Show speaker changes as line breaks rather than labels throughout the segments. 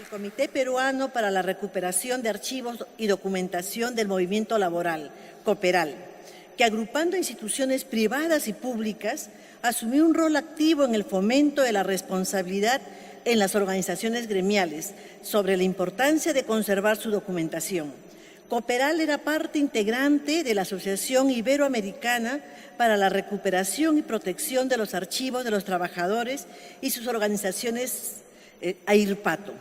Comité Peruano para la Recuperación de Archivos y Documentación del Movimiento Laboral, COPERAL, que agrupando instituciones privadas y públicas, asumió un rol activo en el fomento de la responsabilidad en las organizaciones gremiales sobre la importancia de conservar su documentación. COPERAL era parte integrante de la Asociación Iberoamericana para la Recuperación y Protección de los Archivos de los Trabajadores y sus organizaciones AIRPATO,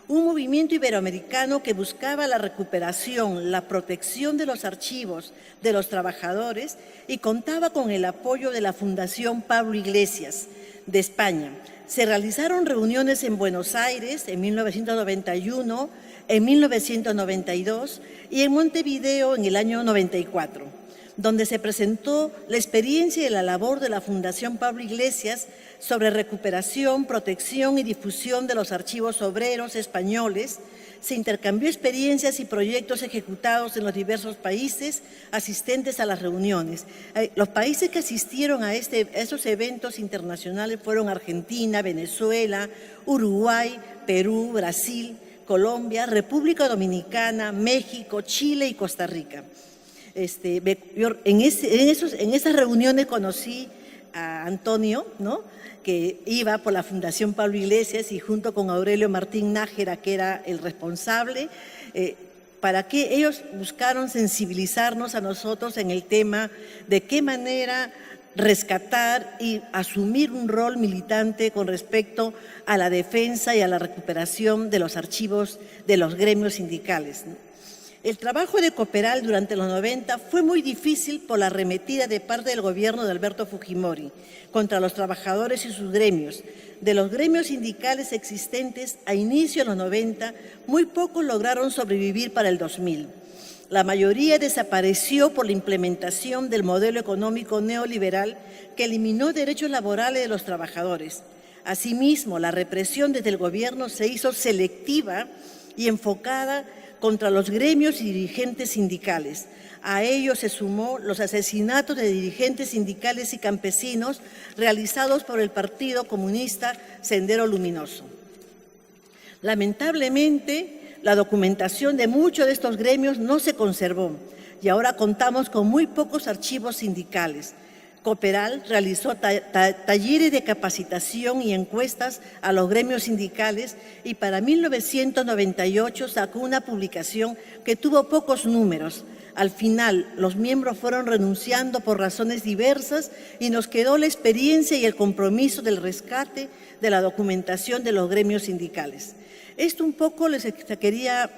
un movimiento iberoamericano que buscaba la recuperación, la protección de los archivos de los trabajadores y contaba con el apoyo de la Fundación Pablo Iglesias de España. Se realizaron reuniones en Buenos Aires en 1991, en 1992 y en Montevideo en el año 94, donde se presentó la experiencia y la labor de la Fundación Pablo Iglesias sobre recuperación, protección y difusión de los archivos obreros españoles. Se intercambió experiencias y proyectos ejecutados en los diversos países asistentes a las reuniones. Los países que asistieron a esos eventos internacionales fueron Argentina, Venezuela, Uruguay, Perú, Brasil, Colombia, República Dominicana, México, Chile y Costa Rica. En esas reuniones conocí a Antonio, ¿no?, que iba por la Fundación Pablo Iglesias y junto con Aurelio Martín Nájera, que era el responsable, para que ellos buscaron sensibilizarnos a nosotros en el tema de qué manera rescatar y asumir un rol militante con respecto a la defensa y a la recuperación de los archivos de los gremios sindicales. El trabajo de COPERAL durante los 90 fue muy difícil por la arremetida de parte del gobierno de Alberto Fujimori contra los trabajadores y sus gremios. De los gremios sindicales existentes a inicio de los 90, muy pocos lograron sobrevivir para el 2000. La mayoría desapareció por la implementación del modelo económico neoliberal que eliminó derechos laborales de los trabajadores. Asimismo, la represión desde el gobierno se hizo selectiva y enfocada contra los gremios y dirigentes sindicales. A ello se sumó los asesinatos de dirigentes sindicales y campesinos realizados por el Partido Comunista Sendero Luminoso. Lamentablemente, la documentación de muchos de estos gremios no se conservó y ahora contamos con muy pocos archivos sindicales. COPERAL realizó talleres de capacitación y encuestas a los gremios sindicales y para 1998 sacó una publicación que tuvo pocos números. Al final, los miembros fueron renunciando por razones diversas y nos quedó la experiencia y el compromiso del rescate de la documentación de los gremios sindicales. Esto un poco les quería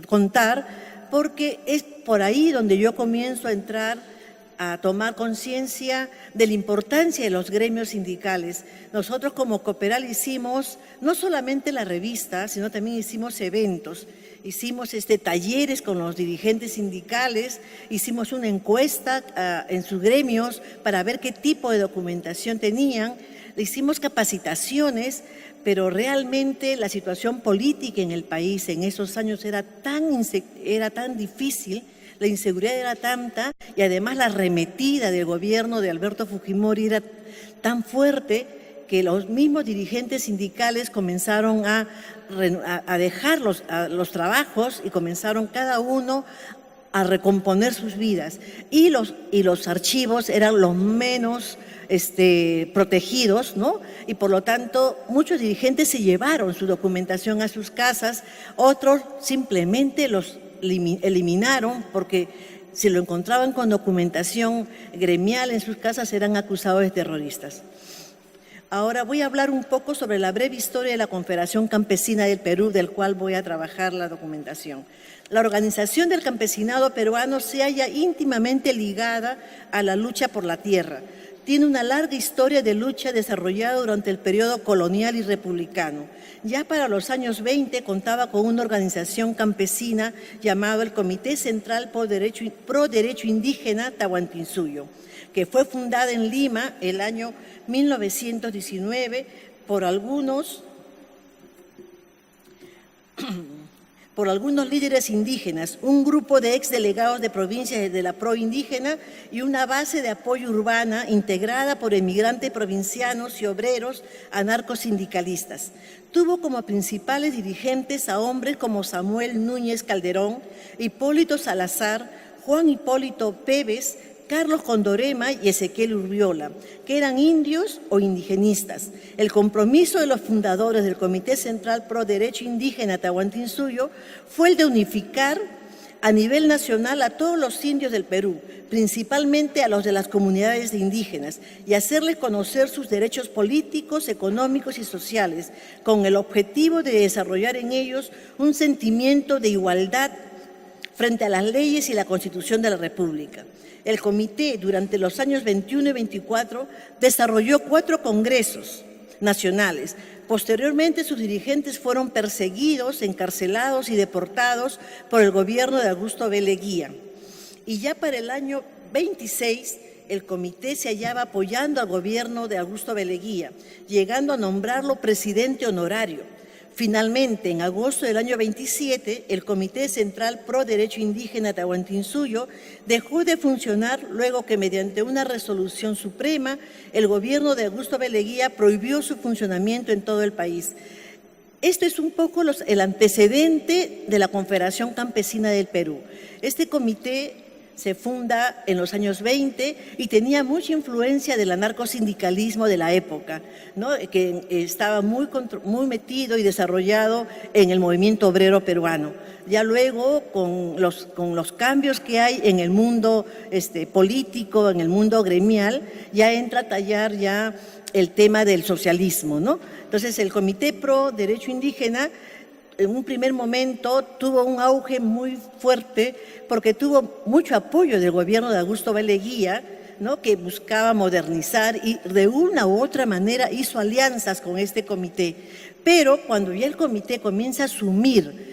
contar porque es por ahí donde yo comienzo a entrar a tomar conciencia de la importancia de los gremios sindicales. Nosotros como COPERAL hicimos no solamente la revista, sino también hicimos eventos. Hicimos talleres con los dirigentes sindicales, hicimos una encuesta en sus gremios para ver qué tipo de documentación tenían, hicimos capacitaciones, pero realmente la situación política en el país en esos años era tan difícil, la inseguridad era tanta y además la arremetida del gobierno de Alberto Fujimori era tan fuerte que los mismos dirigentes sindicales comenzaron a dejar los trabajos y comenzaron cada uno a recomponer sus vidas. Y los archivos eran los menos protegidos, ¿no? Y por lo tanto muchos dirigentes se llevaron su documentación a sus casas, otros simplemente los eliminaron porque si lo encontraban con documentación gremial en sus casas eran acusados de terroristas. Ahora voy a hablar un poco sobre la breve historia de la Confederación Campesina del Perú, del cual voy a trabajar la documentación. La organización del campesinado peruano se halla íntimamente ligada a la lucha por la tierra. Tiene una larga historia de lucha desarrollada durante el periodo colonial y republicano. Ya para los años 20 contaba con una organización campesina llamada el Comité Central Pro Derecho Indígena Tahuantinsuyo, que fue fundada en Lima el año 1919 por algunos por algunos líderes indígenas, un grupo de exdelegados de provincias de la proindígena y una base de apoyo urbana integrada por emigrantes provincianos y obreros anarcosindicalistas. Tuvo como principales dirigentes a hombres como Samuel Núñez Calderón, Hipólito Salazar, Juan Hipólito Pébez, Carlos Condorema y Ezequiel Urbiola, que eran indios o indigenistas. El compromiso de los fundadores del Comité Central Pro Derecho Indígena Tahuantinsuyo fue el de unificar a nivel nacional a todos los indios del Perú, principalmente a los de las comunidades indígenas, y hacerles conocer sus derechos políticos, económicos y sociales, con el objetivo de desarrollar en ellos un sentimiento de igualdad frente a las leyes y la Constitución de la República. El comité, durante los años 21 y 24, desarrolló 4 congresos nacionales. Posteriormente, sus dirigentes fueron perseguidos, encarcelados y deportados por el gobierno de Augusto B. Leguía. Y ya para el año 26, el comité se hallaba apoyando al gobierno de Augusto B. Leguía, llegando a nombrarlo presidente honorario. Finalmente, en agosto del año 27, el Comité Central Pro Derecho Indígena Tahuantinsuyo dejó de funcionar luego que mediante una resolución suprema el gobierno de Augusto B. Leguía prohibió su funcionamiento en todo el país. Esto es un poco el antecedente de la Confederación Campesina del Perú. Este comité se funda en los años 20 y tenía mucha influencia del anarcosindicalismo de la época, ¿no? Que estaba muy metido y desarrollado en el movimiento obrero peruano. Ya luego, con los cambios que hay en el mundo político, en el mundo gremial, ya entra a tallar ya el tema del socialismo, ¿no? Entonces, el Comité Pro Derecho Indígena en un primer momento tuvo un auge muy fuerte porque tuvo mucho apoyo del gobierno de Augusto B. Leguía, ¿no? Que buscaba modernizar y de una u otra manera hizo alianzas con este comité. Pero cuando ya el comité comienza a asumir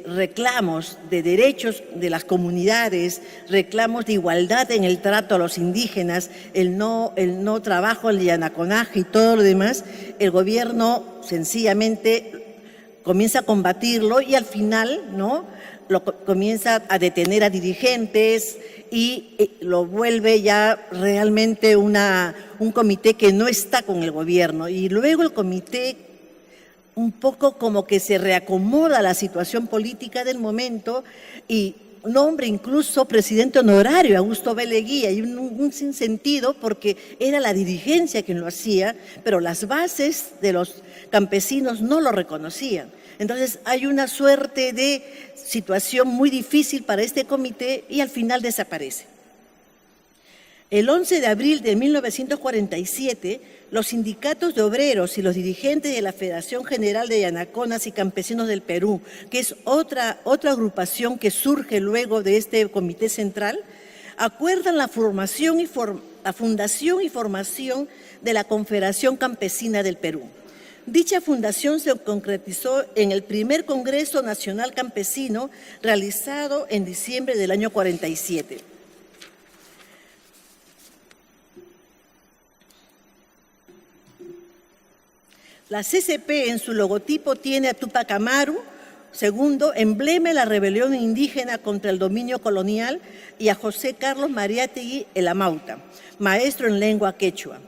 reclamos de derechos de las comunidades, reclamos de igualdad en el trato a los indígenas, el no trabajo, el llanaconaje y todo lo demás, el gobierno sencillamente comienza a combatirlo y al final, ¿no? Comienza a detener a dirigentes y lo vuelve ya realmente un comité que no está con el gobierno. Y luego el comité un poco como que se reacomoda a la situación política del momento y nombra incluso presidente honorario a Augusto B. Leguía, y un sinsentido porque era la dirigencia quien lo hacía, pero las bases de los campesinos no lo reconocían. Entonces hay una suerte de situación muy difícil para este comité y al final desaparece. El 11 de abril de 1947, los sindicatos de obreros y los dirigentes de la Federación General de Yanaconas y Campesinos del Perú, que es otra agrupación que surge luego de este comité central, acuerdan la fundación y formación de la Confederación Campesina del Perú. Dicha fundación se concretizó en el primer Congreso Nacional Campesino realizado en diciembre del año 47. La CCP en su logotipo tiene a Túpac Amaru, segundo, emblema de la rebelión indígena contra el dominio colonial, y a José Carlos Mariátegui el Amauta, maestro en lengua quechua.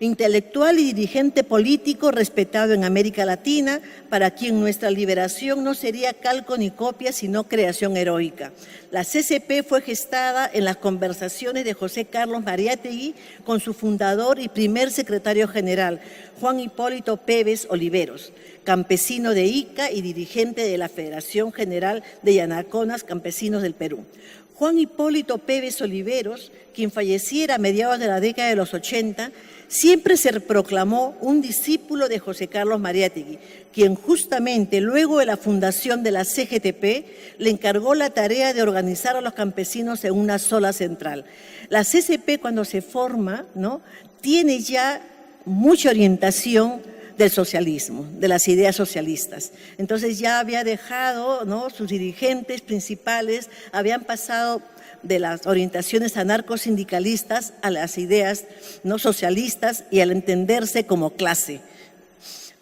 Intelectual y dirigente político respetado en América Latina, para quien nuestra liberación no sería calco ni copia, sino creación heroica. La CCP fue gestada en las conversaciones de José Carlos Mariátegui con su fundador y primer secretario general, Juan Hipólito Pébez Oliveros, campesino de Ica y dirigente de la Federación General de Yanaconas Campesinos del Perú. Juan Hipólito Pébez Oliveros, quien falleciera a mediados de la década de los 80, siempre se proclamó un discípulo de José Carlos Mariátegui, quien justamente luego de la fundación de la CGTP le encargó la tarea de organizar a los campesinos en una sola central. La CCP, cuando se forma, ¿no?, tiene ya mucha orientación del socialismo, de las ideas socialistas. Entonces ya había dejado, ¿no?, sus dirigentes principales habían pasado de las orientaciones anarcosindicalistas a las ideas no socialistas y al entenderse como clase.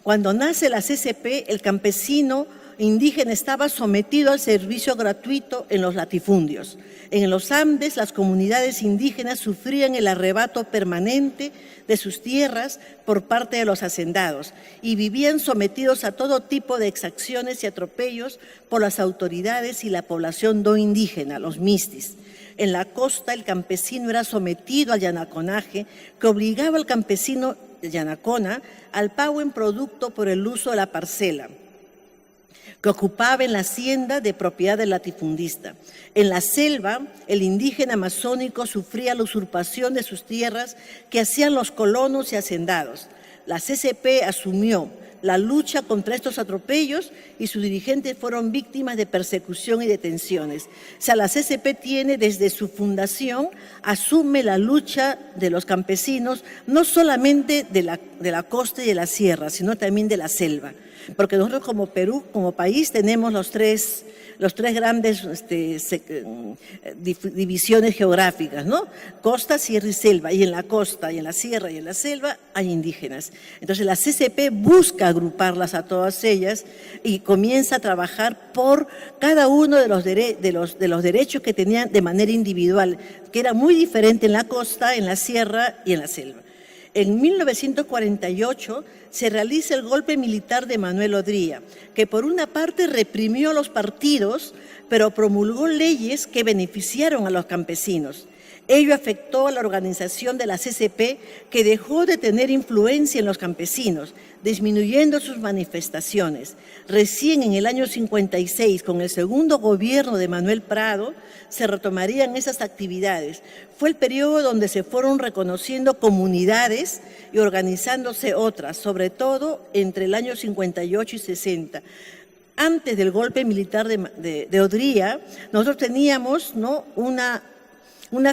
Cuando nace la CCP, el campesino indígena estaba sometido al servicio gratuito en los latifundios. En los Andes, las comunidades indígenas sufrían el arrebato permanente de sus tierras por parte de los hacendados y vivían sometidos a todo tipo de exacciones y atropellos por las autoridades y la población no indígena, los mistis. En la costa, el campesino era sometido al yanaconaje, que obligaba al campesino yanacona al pago en producto por el uso de la parcela que ocupaba en la hacienda de propiedad del latifundista. En la selva, el indígena amazónico sufría la usurpación de sus tierras que hacían los colonos y hacendados. La CCP asumió la lucha contra estos atropellos y sus dirigentes fueron víctimas de persecución y detenciones. O sea, la CCP tiene desde su fundación, asume la lucha de los campesinos, no solamente de la costa y de la sierra, sino también de la selva. Porque nosotros como Perú, como país, tenemos los tres grandes divisiones geográficas, ¿no? Costa, sierra y selva. Y en la costa, y en la sierra y en la selva hay indígenas. Entonces la CCP busca agruparlas a todas ellas y comienza a trabajar por cada uno de los derechos que tenían de manera individual, que era muy diferente en la costa, en la sierra y en la selva. En 1948 se realiza el golpe militar de Manuel Odría, que por una parte reprimió a los partidos, pero promulgó leyes que beneficiaron a los campesinos. Ello afectó a la organización de la CCP, que dejó de tener influencia en los campesinos, disminuyendo sus manifestaciones. Recién en el año 56, con el segundo gobierno de Manuel Prado, se retomarían esas actividades. Fue el periodo donde se fueron reconociendo comunidades y organizándose otras, sobre todo entre el año 58 y 60. Antes del golpe militar de Odría, nosotros teníamos, ¿no?, una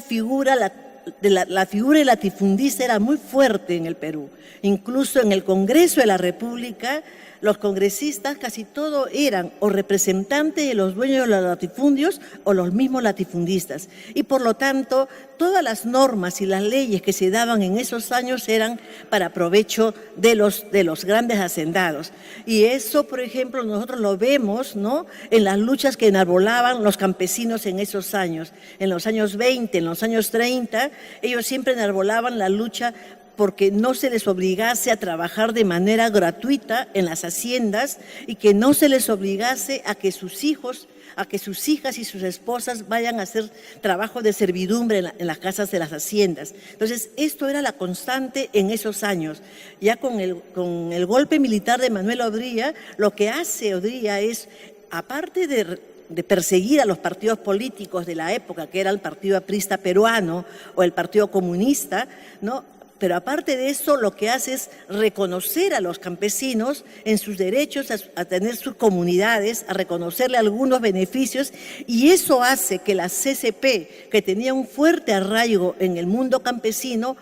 figura, la figura del latifundista era muy fuerte en el Perú. Incluso en el Congreso de la República, los congresistas casi todos eran o representantes de los dueños de los latifundios o los mismos latifundistas. Y por lo tanto, todas las normas y las leyes que se daban en esos años eran para provecho de los grandes hacendados. Y eso, por ejemplo, nosotros lo vemos, ¿no?, en las luchas que enarbolaban los campesinos en esos años. En los años 20, en los años 30, ellos siempre enarbolaban la lucha porque no se les obligase a trabajar de manera gratuita en las haciendas y que no se les obligase a que sus hijos, a que sus hijas y sus esposas vayan a hacer trabajo de servidumbre en las casas de las haciendas. Entonces, esto era la constante en esos años. Ya con el golpe militar de Manuel Odría, lo que hace Odría es, aparte de perseguir a los partidos políticos de la época, que era el Partido Aprista Peruano o el Partido Comunista, ¿no?, pero aparte de eso, lo que hace es reconocer a los campesinos en sus derechos a tener sus comunidades, a reconocerle algunos beneficios, y eso hace que la CCP, que tenía un fuerte arraigo en el mundo campesino,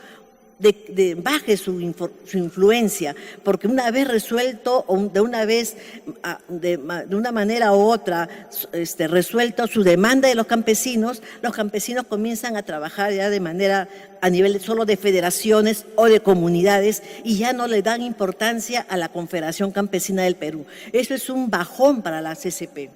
baje su influencia, porque una vez resuelto, o de una manera u otra, resuelto su demanda de los campesinos comienzan a trabajar ya de manera a nivel solo de federaciones o de comunidades y ya no le dan importancia a la Confederación Campesina del Perú. Eso es un bajón para la CCP.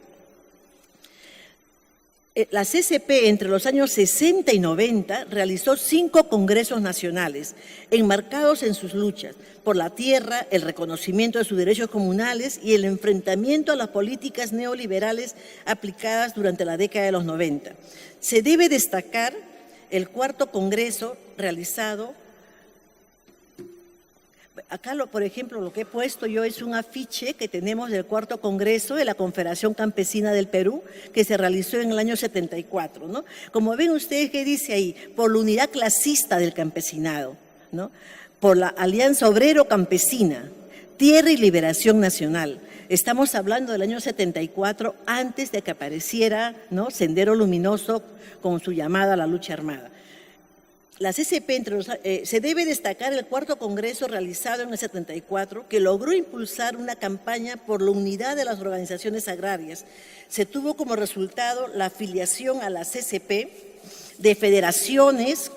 La CCP entre los años 60 y 90 realizó 5 congresos nacionales, enmarcados en sus luchas por la tierra, el reconocimiento de sus derechos comunales y el enfrentamiento a las políticas neoliberales aplicadas durante la década de los 90. Se debe destacar el 4º congreso realizado. Acá, por ejemplo, lo que he puesto yo es un afiche que tenemos del 4º Congreso de la Confederación Campesina del Perú, que se realizó en el año 74, ¿no? Como ven ustedes, ¿qué dice ahí? Por la unidad clasista del campesinado, ¿no?, por la Alianza Obrero-Campesina, Tierra y Liberación Nacional. Estamos hablando del año 74, antes de que apareciera, ¿no?, Sendero Luminoso con su llamada a la lucha armada. La CCP, se debe destacar el 4º Congreso realizado en el 74, que logró impulsar una campaña por la unidad de las organizaciones agrarias. Se tuvo como resultado la afiliación a la CCP de federaciones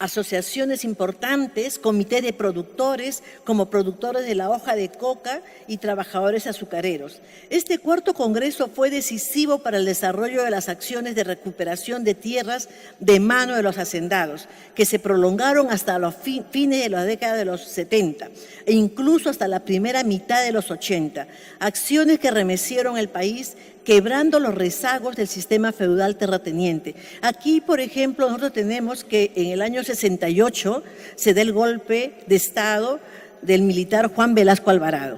asociaciones importantes, comités de productores, como productores de la hoja de coca y trabajadores azucareros. Este cuarto congreso fue decisivo para el desarrollo de las acciones de recuperación de tierras de mano de los hacendados, que se prolongaron hasta los fines de la década de los 70 e incluso hasta la primera mitad de los 80. Acciones que remecieron el país quebrando los rezagos del sistema feudal terrateniente. Aquí, por ejemplo, nosotros tenemos que en el año 68 se da el golpe de Estado del militar Juan Velasco Alvarado.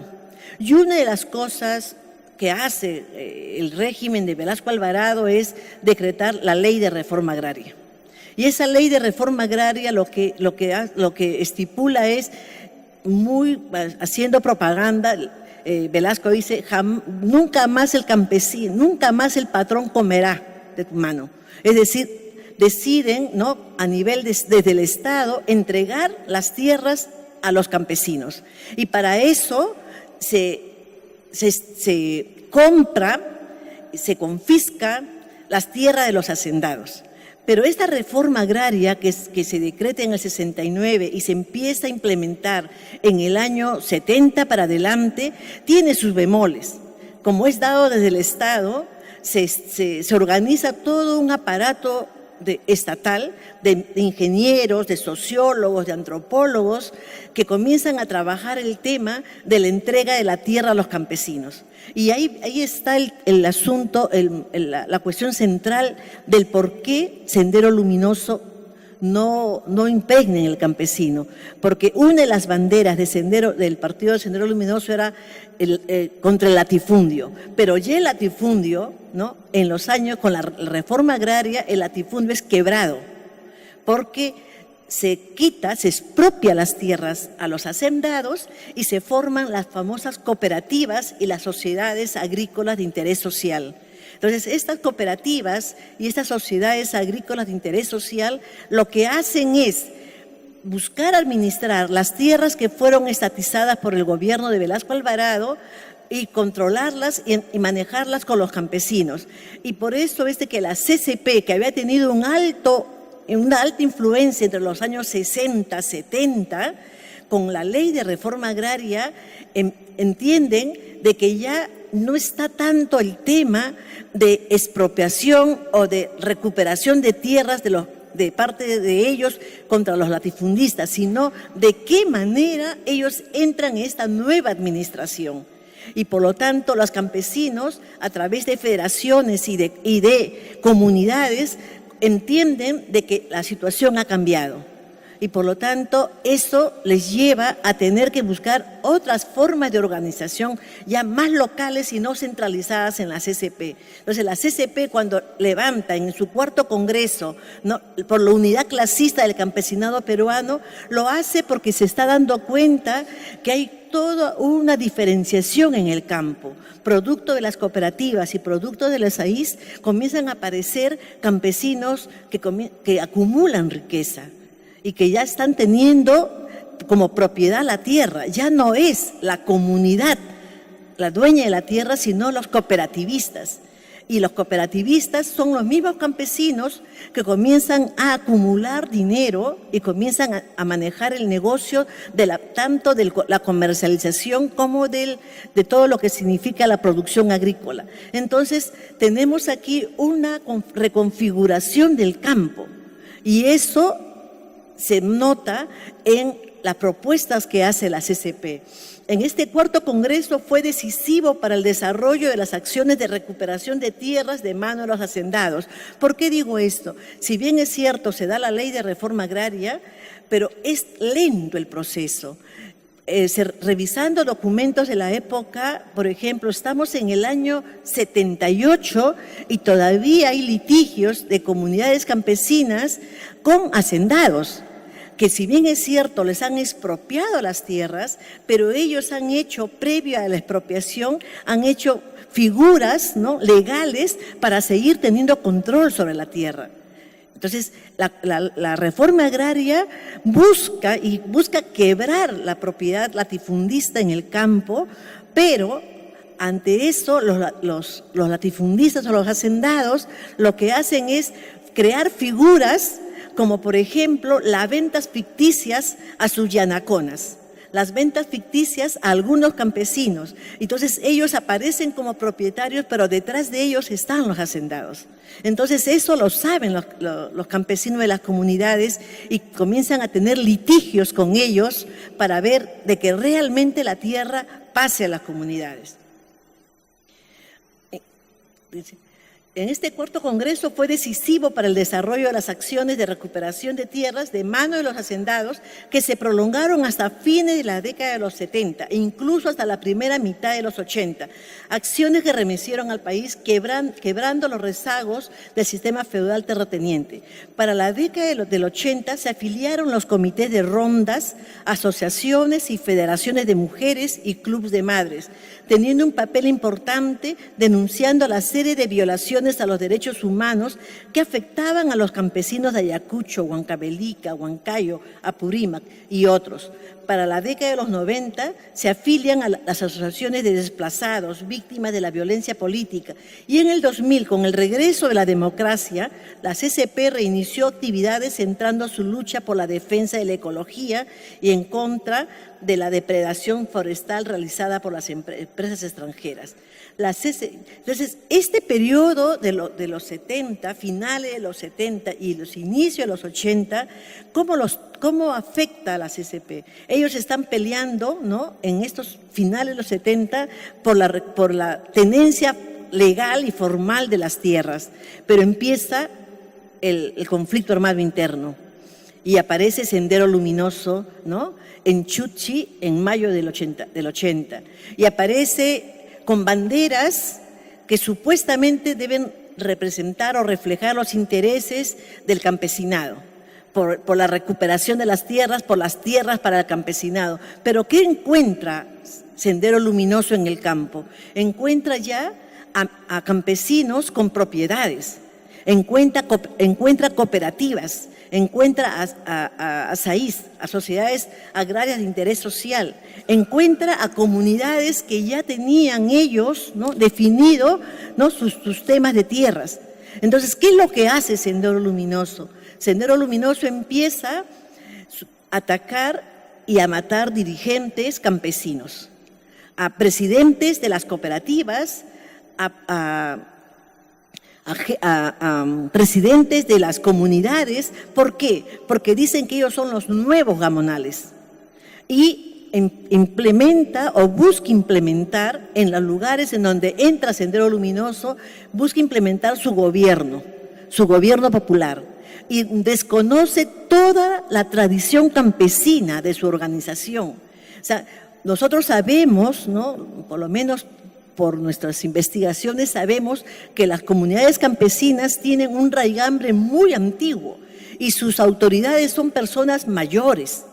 Y una de las cosas que hace el régimen de Velasco Alvarado es decretar la ley de reforma agraria. Y esa ley de reforma agraria lo que estipula es, haciendo propaganda, Velasco dice, nunca más el campesino, nunca más el patrón comerá de tu mano. Es decir, deciden, ¿no?, a nivel desde el Estado entregar las tierras a los campesinos. Y para eso se compra, se confisca las tierras de los hacendados. Pero esta reforma agraria que se decreta en el 69 y se empieza a implementar en el año 70 para adelante, tiene sus bemoles. Como es dado desde el Estado, se organiza todo un aparato estatal de ingenieros, de sociólogos, de antropólogos, que comienzan a trabajar el tema de la entrega de la tierra a los campesinos. Y ahí está el asunto, la cuestión central del por qué Sendero Luminoso no impregna en el campesino. Porque una de las banderas del partido de Sendero Luminoso era contra el latifundio. Pero ya el latifundio, ¿no?, en los años, con la reforma agraria, el latifundio es quebrado. Porque se expropia las tierras a los hacendados y se forman las famosas cooperativas y las sociedades agrícolas de interés social. Entonces, estas cooperativas y estas sociedades agrícolas de interés social lo que hacen es buscar administrar las tierras que fueron estatizadas por el gobierno de Velasco Alvarado y controlarlas y manejarlas con los campesinos. Y por eso es que la CCP, que había tenido una alta influencia entre los años 60, 70, con la ley de reforma agraria, entienden de que ya no está tanto el tema de expropiación o de recuperación de tierras de parte de ellos contra los latifundistas, sino de qué manera ellos entran en esta nueva administración. Y por lo tanto, los campesinos, a través de federaciones y de comunidades, entienden de que la situación ha cambiado. Y por lo tanto, eso les lleva a tener que buscar otras formas de organización ya más locales y no centralizadas en la CCP. Entonces, la CCP, cuando levanta en su cuarto congreso, ¿no?, por la unidad clasista del campesinado peruano, lo hace porque se está dando cuenta que hay toda una diferenciación en el campo. Producto de las cooperativas y producto de las AIS, comienzan a aparecer campesinos que acumulan riqueza y que ya están teniendo como propiedad la tierra. Ya no es la comunidad la dueña de la tierra, sino los cooperativistas. Y los cooperativistas son los mismos campesinos que comienzan a acumular dinero y comienzan a manejar el negocio tanto de la comercialización como de todo lo que significa la producción agrícola. Entonces, tenemos aquí una reconfiguración del campo y eso se nota en las propuestas que hace la CCP. En este cuarto congreso fue decisivo para el desarrollo de las acciones de recuperación de tierras de mano de los hacendados. ¿Por qué digo esto? Si bien es cierto, se da la ley de reforma agraria, pero es lento el proceso. Revisando documentos de la época, por ejemplo, estamos en el año 78 y todavía hay litigios de comunidades campesinas con hacendados, que si bien es cierto les han expropiado las tierras, pero ellos han hecho, previo a la expropiación, han hecho figuras, ¿no?, legales para seguir teniendo control sobre la tierra. Entonces, la reforma agraria busca quebrar la propiedad latifundista en el campo, pero ante eso los latifundistas o los hacendados lo que hacen es crear figuras como por ejemplo las ventas ficticias a sus yanaconas, las ventas ficticias a algunos campesinos. Entonces ellos aparecen como propietarios, pero detrás de ellos están los hacendados. Entonces eso lo saben los campesinos de las comunidades y comienzan a tener litigios con ellos para ver de que realmente la tierra pase a las comunidades. En este cuarto congreso fue decisivo para el desarrollo de las acciones de recuperación de tierras de mano de los hacendados que se prolongaron hasta fines de la década de los 70 e incluso hasta la primera mitad de los 80. Acciones que remitieron al país quebrando los rezagos del sistema feudal terrateniente. Para la década del 80 se afiliaron los comités de rondas, asociaciones y federaciones de mujeres y clubes de madres, teniendo un papel importante denunciando la serie de violaciones a los derechos humanos que afectaban a los campesinos de Ayacucho, Huancavelica, Huancayo, Apurímac y otros. Para la década de los 90 se afilian a las asociaciones de desplazados, víctimas de la violencia política. Y en el 2000, con el regreso de la democracia, la CCP reinició actividades centrando su lucha por la defensa de la ecología y en contra de la depredación forestal realizada por las empresas extranjeras. Entonces, este periodo de los 70, finales de los 70 y los inicios de los 80, ¿cómo afecta a la CCP? Ellos están peleando, ¿no?, en estos finales de los 70 por la tenencia legal y formal de las tierras, pero empieza el conflicto armado interno y aparece Sendero Luminoso, ¿no?, en Chuchi en mayo del 80 y aparece con banderas que supuestamente deben representar o reflejar los intereses del campesinado, por la recuperación de las tierras, por las tierras para el campesinado. Pero ¿qué encuentra Sendero Luminoso en el campo? Encuentra ya a campesinos con propiedades, encuentra cooperativas, encuentra a SAIS, a sociedades agrarias de interés social, encuentra a comunidades que ya tenían ellos, ¿no?, definido, ¿no?, sus temas de tierras. Entonces, ¿qué es lo que hace Sendero Luminoso? Sendero Luminoso empieza a atacar y a matar dirigentes campesinos, a presidentes de las cooperativas, a presidentes de las comunidades. ¿Por qué? Porque dicen que ellos son los nuevos gamonales y implementa o busca implementar en los lugares en donde entra Sendero Luminoso, busca implementar su gobierno popular y desconoce toda la tradición campesina de su organización. O sea, nosotros sabemos, ¿no?, por lo menos por nuestras investigaciones sabemos que las comunidades campesinas tienen un raigambre muy antiguo y sus autoridades son personas mayores,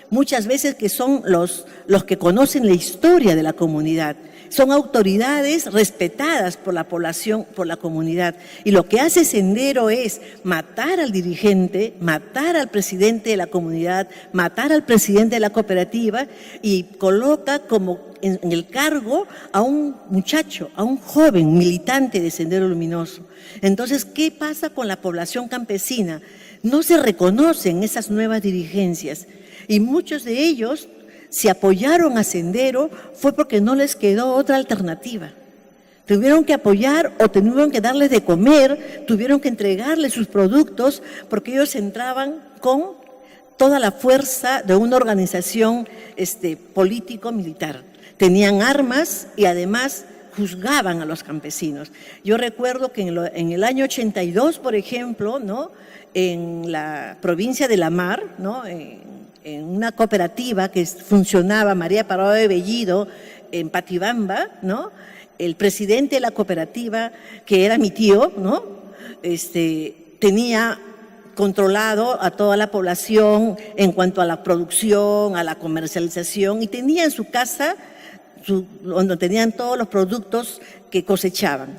muchas veces que son los que conocen la historia de la comunidad. Son autoridades respetadas por la población, por la comunidad. Y lo que hace Sendero es matar al dirigente, matar al presidente de la comunidad, matar al presidente de la cooperativa y coloca como en el cargo a un muchacho, a un joven militante de Sendero Luminoso. Entonces, ¿qué pasa con la población campesina? No se reconocen esas nuevas dirigencias y muchos de ellos si apoyaron a Sendero fue porque no les quedó otra alternativa. Tuvieron que apoyar o tuvieron que darles de comer, tuvieron que entregarles sus productos porque ellos entraban con toda la fuerza de una organización político-militar. Tenían armas y además juzgaban a los campesinos. Yo recuerdo que en el año 82, por ejemplo, ¿no?, en la provincia de La Mar, ¿no?, en una cooperativa que funcionaba, María Parado de Bellido, en Patibamba, ¿no?, el presidente de la cooperativa, que era mi tío, ¿no?, tenía controlado a toda la población en cuanto a la producción, a la comercialización, y tenía en su casa donde tenían todos los productos que cosechaban.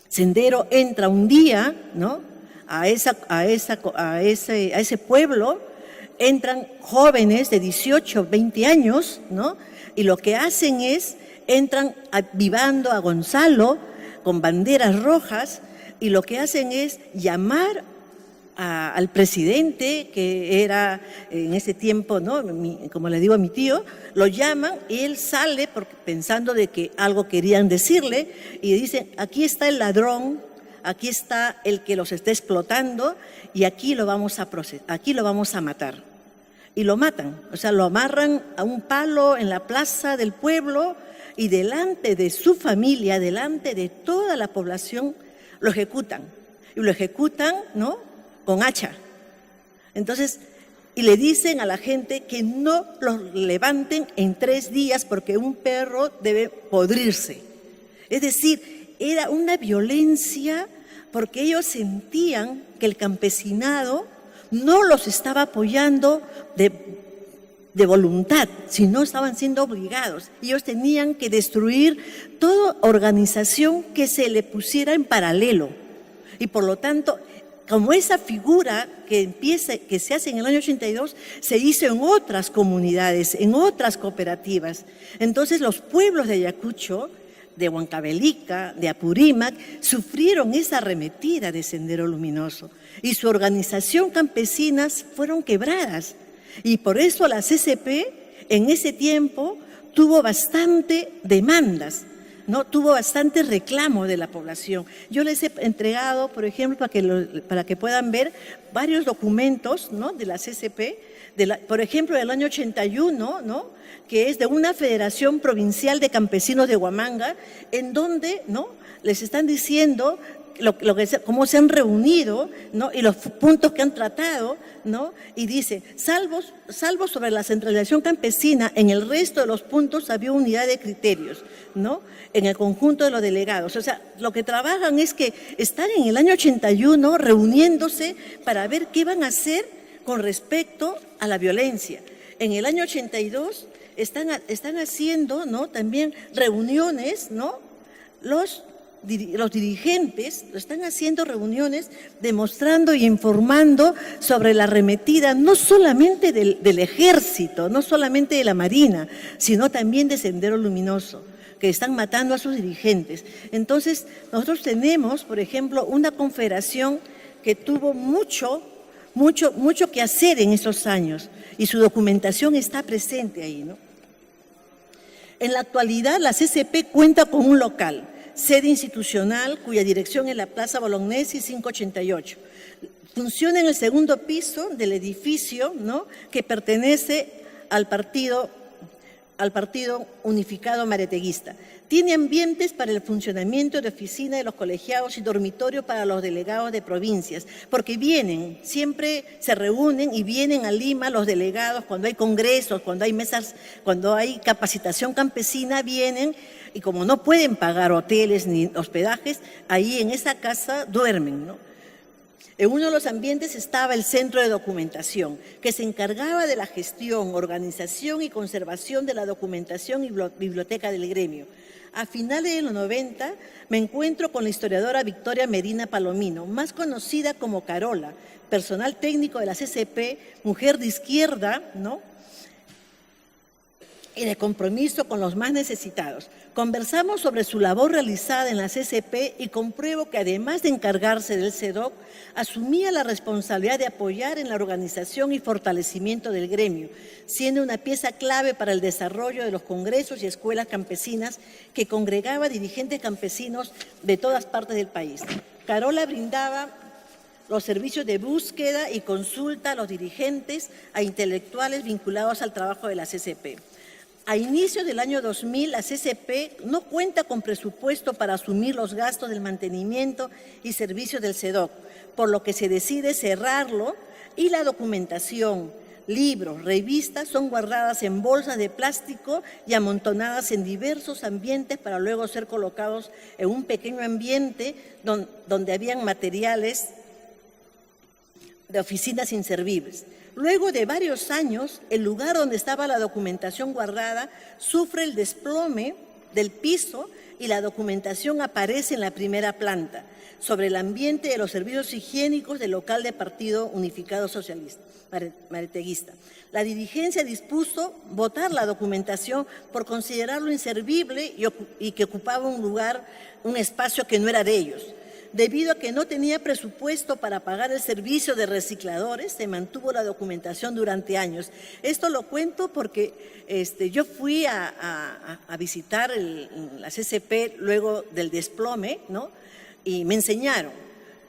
Sendero entra un día, ¿no?, a ese pueblo. Entran jóvenes de 18, 20 años, ¿no?, y lo que hacen es, entran avivando a Gonzalo con banderas rojas y lo que hacen es llamar al presidente, que era en ese tiempo, ¿no? Como le digo a mi tío, lo llaman y él sale pensando de que algo querían decirle y dicen, aquí está el ladrón, aquí está el que los está explotando y aquí lo vamos a matar. Y lo matan, o sea, lo amarran a un palo en la plaza del pueblo y delante de su familia, delante de toda la población, lo ejecutan. Y lo ejecutan, ¿no?, con hacha. Entonces, y le dicen a la gente que no los levanten en 3 días porque un perro debe podrirse. Es decir, era una violencia porque ellos sentían que el campesinado no los estaba apoyando de voluntad, sino estaban siendo obligados. Ellos tenían que destruir toda organización que se le pusiera en paralelo. Y por lo tanto, como esa figura que se hace en el año 82, se hizo en otras comunidades, en otras cooperativas. Entonces los pueblos de Ayacucho, de Huancavelica, de Apurímac, sufrieron esa arremetida de Sendero Luminoso y su organización campesinas fueron quebradas. Y por eso la CCP en ese tiempo tuvo bastante demandas, ¿no? Tuvo bastante reclamo de la población. Yo les he entregado, por ejemplo, para que puedan ver varios documentos, ¿no?, de la CCP, por ejemplo, del año 81, ¿no?, que es de una Federación Provincial de Campesinos de Huamanga, en donde, ¿no?, les están diciendo cómo se han reunido, ¿no?, y los puntos que han tratado, ¿no? Y dice, salvo sobre la centralización campesina, en el resto de los puntos había unidad de criterios, ¿no?, en el conjunto de los delegados. O sea, lo que trabajan es que están en el año 81 reuniéndose para ver qué van a hacer con respecto a la violencia. En el año 82 están haciendo, ¿no?, también reuniones, ¿no?, los dirigentes están haciendo reuniones demostrando y informando sobre la arremetida no solamente del ejército, no solamente de la marina, sino también de Sendero Luminoso, que están matando a sus dirigentes. Entonces, nosotros tenemos, por ejemplo, una confederación que tuvo mucho que hacer en esos años y su documentación está presente ahí, ¿no? En la actualidad, la CCP cuenta con un local, sede institucional, cuya dirección es la Plaza Bolognesi 588. Funciona en el segundo piso del edificio, ¿no?, que pertenece al Partido Unificado Mareteguista. Tiene ambientes para el funcionamiento de oficina de los colegiados y dormitorio para los delegados de provincias, porque siempre se reúnen y vienen a Lima los delegados cuando hay congresos, cuando hay mesas, cuando hay capacitación campesina, vienen y como no pueden pagar hoteles ni hospedajes, ahí en esa casa duermen, ¿no? En uno de los ambientes estaba el centro de documentación, que se encargaba de la gestión, organización y conservación de la documentación y biblioteca del gremio. A finales de los 90 me encuentro con la historiadora Victoria Medina Palomino, más conocida como Carola, personal técnico de la CCP, mujer de izquierda, ¿no?, y de compromiso con los más necesitados. Conversamos sobre su labor realizada en la CCP y compruebo que además de encargarse del CEDOC, asumía la responsabilidad de apoyar en la organización y fortalecimiento del gremio, siendo una pieza clave para el desarrollo de los congresos y escuelas campesinas que congregaba dirigentes campesinos de todas partes del país. Carola brindaba los servicios de búsqueda y consulta a los dirigentes, a intelectuales vinculados al trabajo de la CCP. A inicio del año 2000, la CCP no cuenta con presupuesto para asumir los gastos del mantenimiento y servicios del CEDOC, por lo que se decide cerrarlo y la documentación, libros, revistas son guardadas en bolsas de plástico y amontonadas en diversos ambientes para luego ser colocados en un pequeño ambiente donde habían materiales de oficinas inservibles. Luego de varios años, el lugar donde estaba la documentación guardada sufre el desplome del piso y la documentación aparece en la primera planta, sobre el ambiente de los servicios higiénicos del local de Partido Unificado Socialista Mareteguista. La dirigencia dispuso botar la documentación por considerarlo inservible y que ocupaba un espacio que no era de ellos. debido a que no tenía presupuesto para pagar el servicio de recicladores, se mantuvo la documentación durante años. Esto lo cuento porque yo fui a visitar la CCP luego del desplome, ¿no? Y me enseñaron.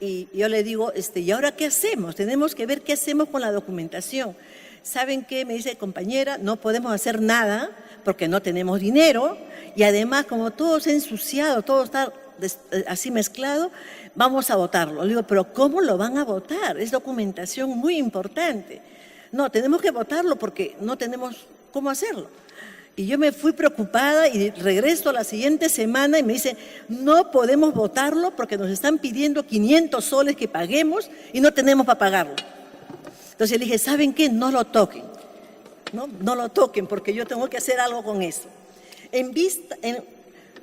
Y yo le digo, ¿y ahora qué hacemos? Tenemos que ver qué hacemos con la documentación. ¿Saben qué? Me dice, compañera, no podemos hacer nada porque no tenemos dinero y además como todo se ha ensuciado, todo está así mezclado, vamos a votarlo. Le digo, pero ¿cómo lo van a votar? Es documentación muy importante. No, tenemos que votarlo porque no tenemos cómo hacerlo. Y yo me fui preocupada y regreso la siguiente semana y me dicen, no podemos votarlo porque nos están pidiendo 500 soles que paguemos y no tenemos para pagarlo. Entonces le dije, ¿saben qué? No lo toquen, no lo toquen porque yo tengo que hacer algo con eso.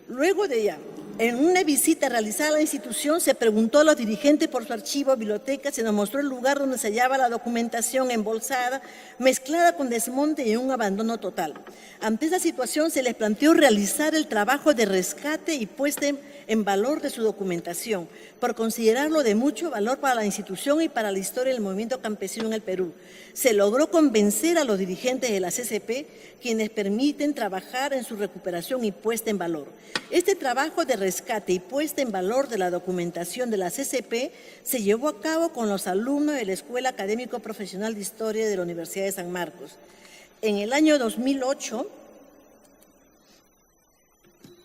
Luego de ella, en una visita realizada a la institución, se preguntó a los dirigentes por su archivo, biblioteca, se nos mostró el lugar donde se hallaba la documentación embolsada, mezclada con desmonte y un abandono total. Ante esa situación se les planteó realizar el trabajo de rescate y puesta en valor de su documentación, por considerarlo de mucho valor para la institución y para la historia del movimiento campesino en el Perú. Se logró convencer a los dirigentes de la CCP, quienes permiten trabajar en su recuperación y puesta en valor. Este trabajo de rescate y puesta en valor de la documentación de la CCP se llevó a cabo con los alumnos de la Escuela Académico Profesional de Historia de la Universidad de San Marcos. En el año 2008,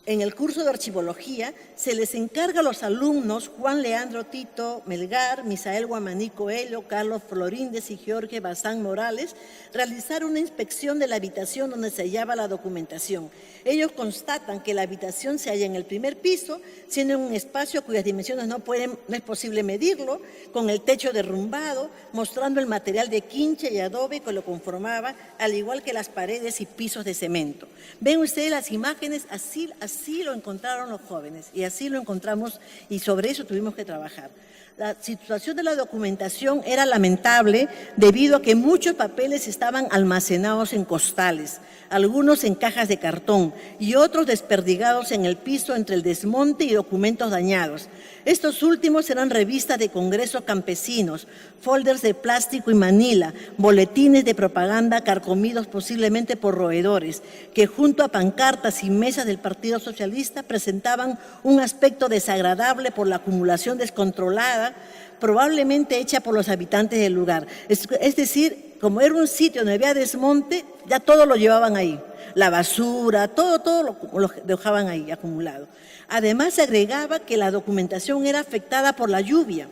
en el curso de archivología, se les encarga a los alumnos Juan Leandro Tito Melgar, Misael Guamaní Coelho, Carlos Florínez y Jorge Bazán Morales realizar una inspección de la habitación donde se hallaba la documentación. Ellos constatan que la habitación se halla en el primer piso, siendo en un espacio cuyas dimensiones no es posible medirlo, con el techo derrumbado, mostrando el material de quincha y adobe que lo conformaba, al igual que las paredes y pisos de cemento. Ven ustedes las imágenes, así lo encontraron los jóvenes y así lo encontramos y sobre eso tuvimos que trabajar. La situación de la documentación era lamentable debido a que muchos papeles estaban almacenados en costales, algunos en cajas de cartón y otros desperdigados en el piso entre el desmonte y documentos dañados. Estos últimos eran revistas de congresos campesinos, folders de plástico y manila, boletines de propaganda carcomidos posiblemente por roedores, que junto a pancartas y mesas del Partido Socialista presentaban un aspecto desagradable por la acumulación descontrolada, probablemente hecha por los habitantes del lugar. Es decir, como era un sitio donde había desmonte, ya todo lo llevaban ahí. La basura, todo lo dejaban ahí acumulado. Además, se agregaba que la documentación era afectada por la lluvia,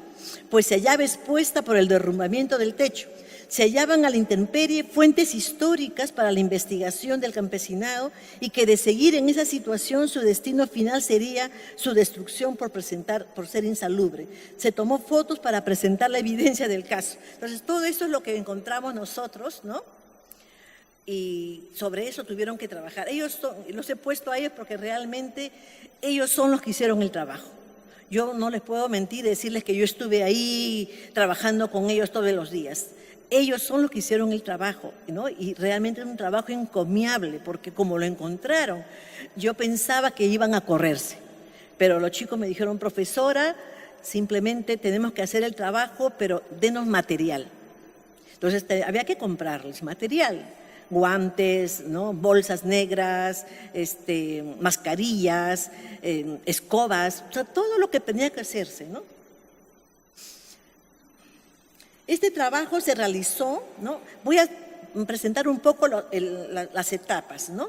pues se hallaba expuesta por el derrumbamiento del techo. Se hallaban a la intemperie fuentes históricas para la investigación del campesinado y que de seguir en esa situación su destino final sería su destrucción por ser insalubre. Se tomó fotos para presentar la evidencia del caso. Entonces, todo eso es lo que encontramos nosotros, ¿no? Y sobre eso tuvieron que trabajar. Los he puesto a ellos porque realmente ellos son los que hicieron el trabajo. Yo no les puedo mentir y decirles que yo estuve ahí trabajando con ellos todos los días. Ellos son los que hicieron el trabajo, ¿no? Y realmente es un trabajo encomiable porque como lo encontraron, yo pensaba que iban a correrse. Pero los chicos me dijeron, profesora, simplemente tenemos que hacer el trabajo, pero denos material. Entonces había que comprarles material. Guantes, ¿no? Bolsas negras, mascarillas, escobas, o sea, todo lo que tenía que hacerse, ¿no? Este trabajo se realizó, ¿no? Voy a presentar un poco las etapas, ¿no?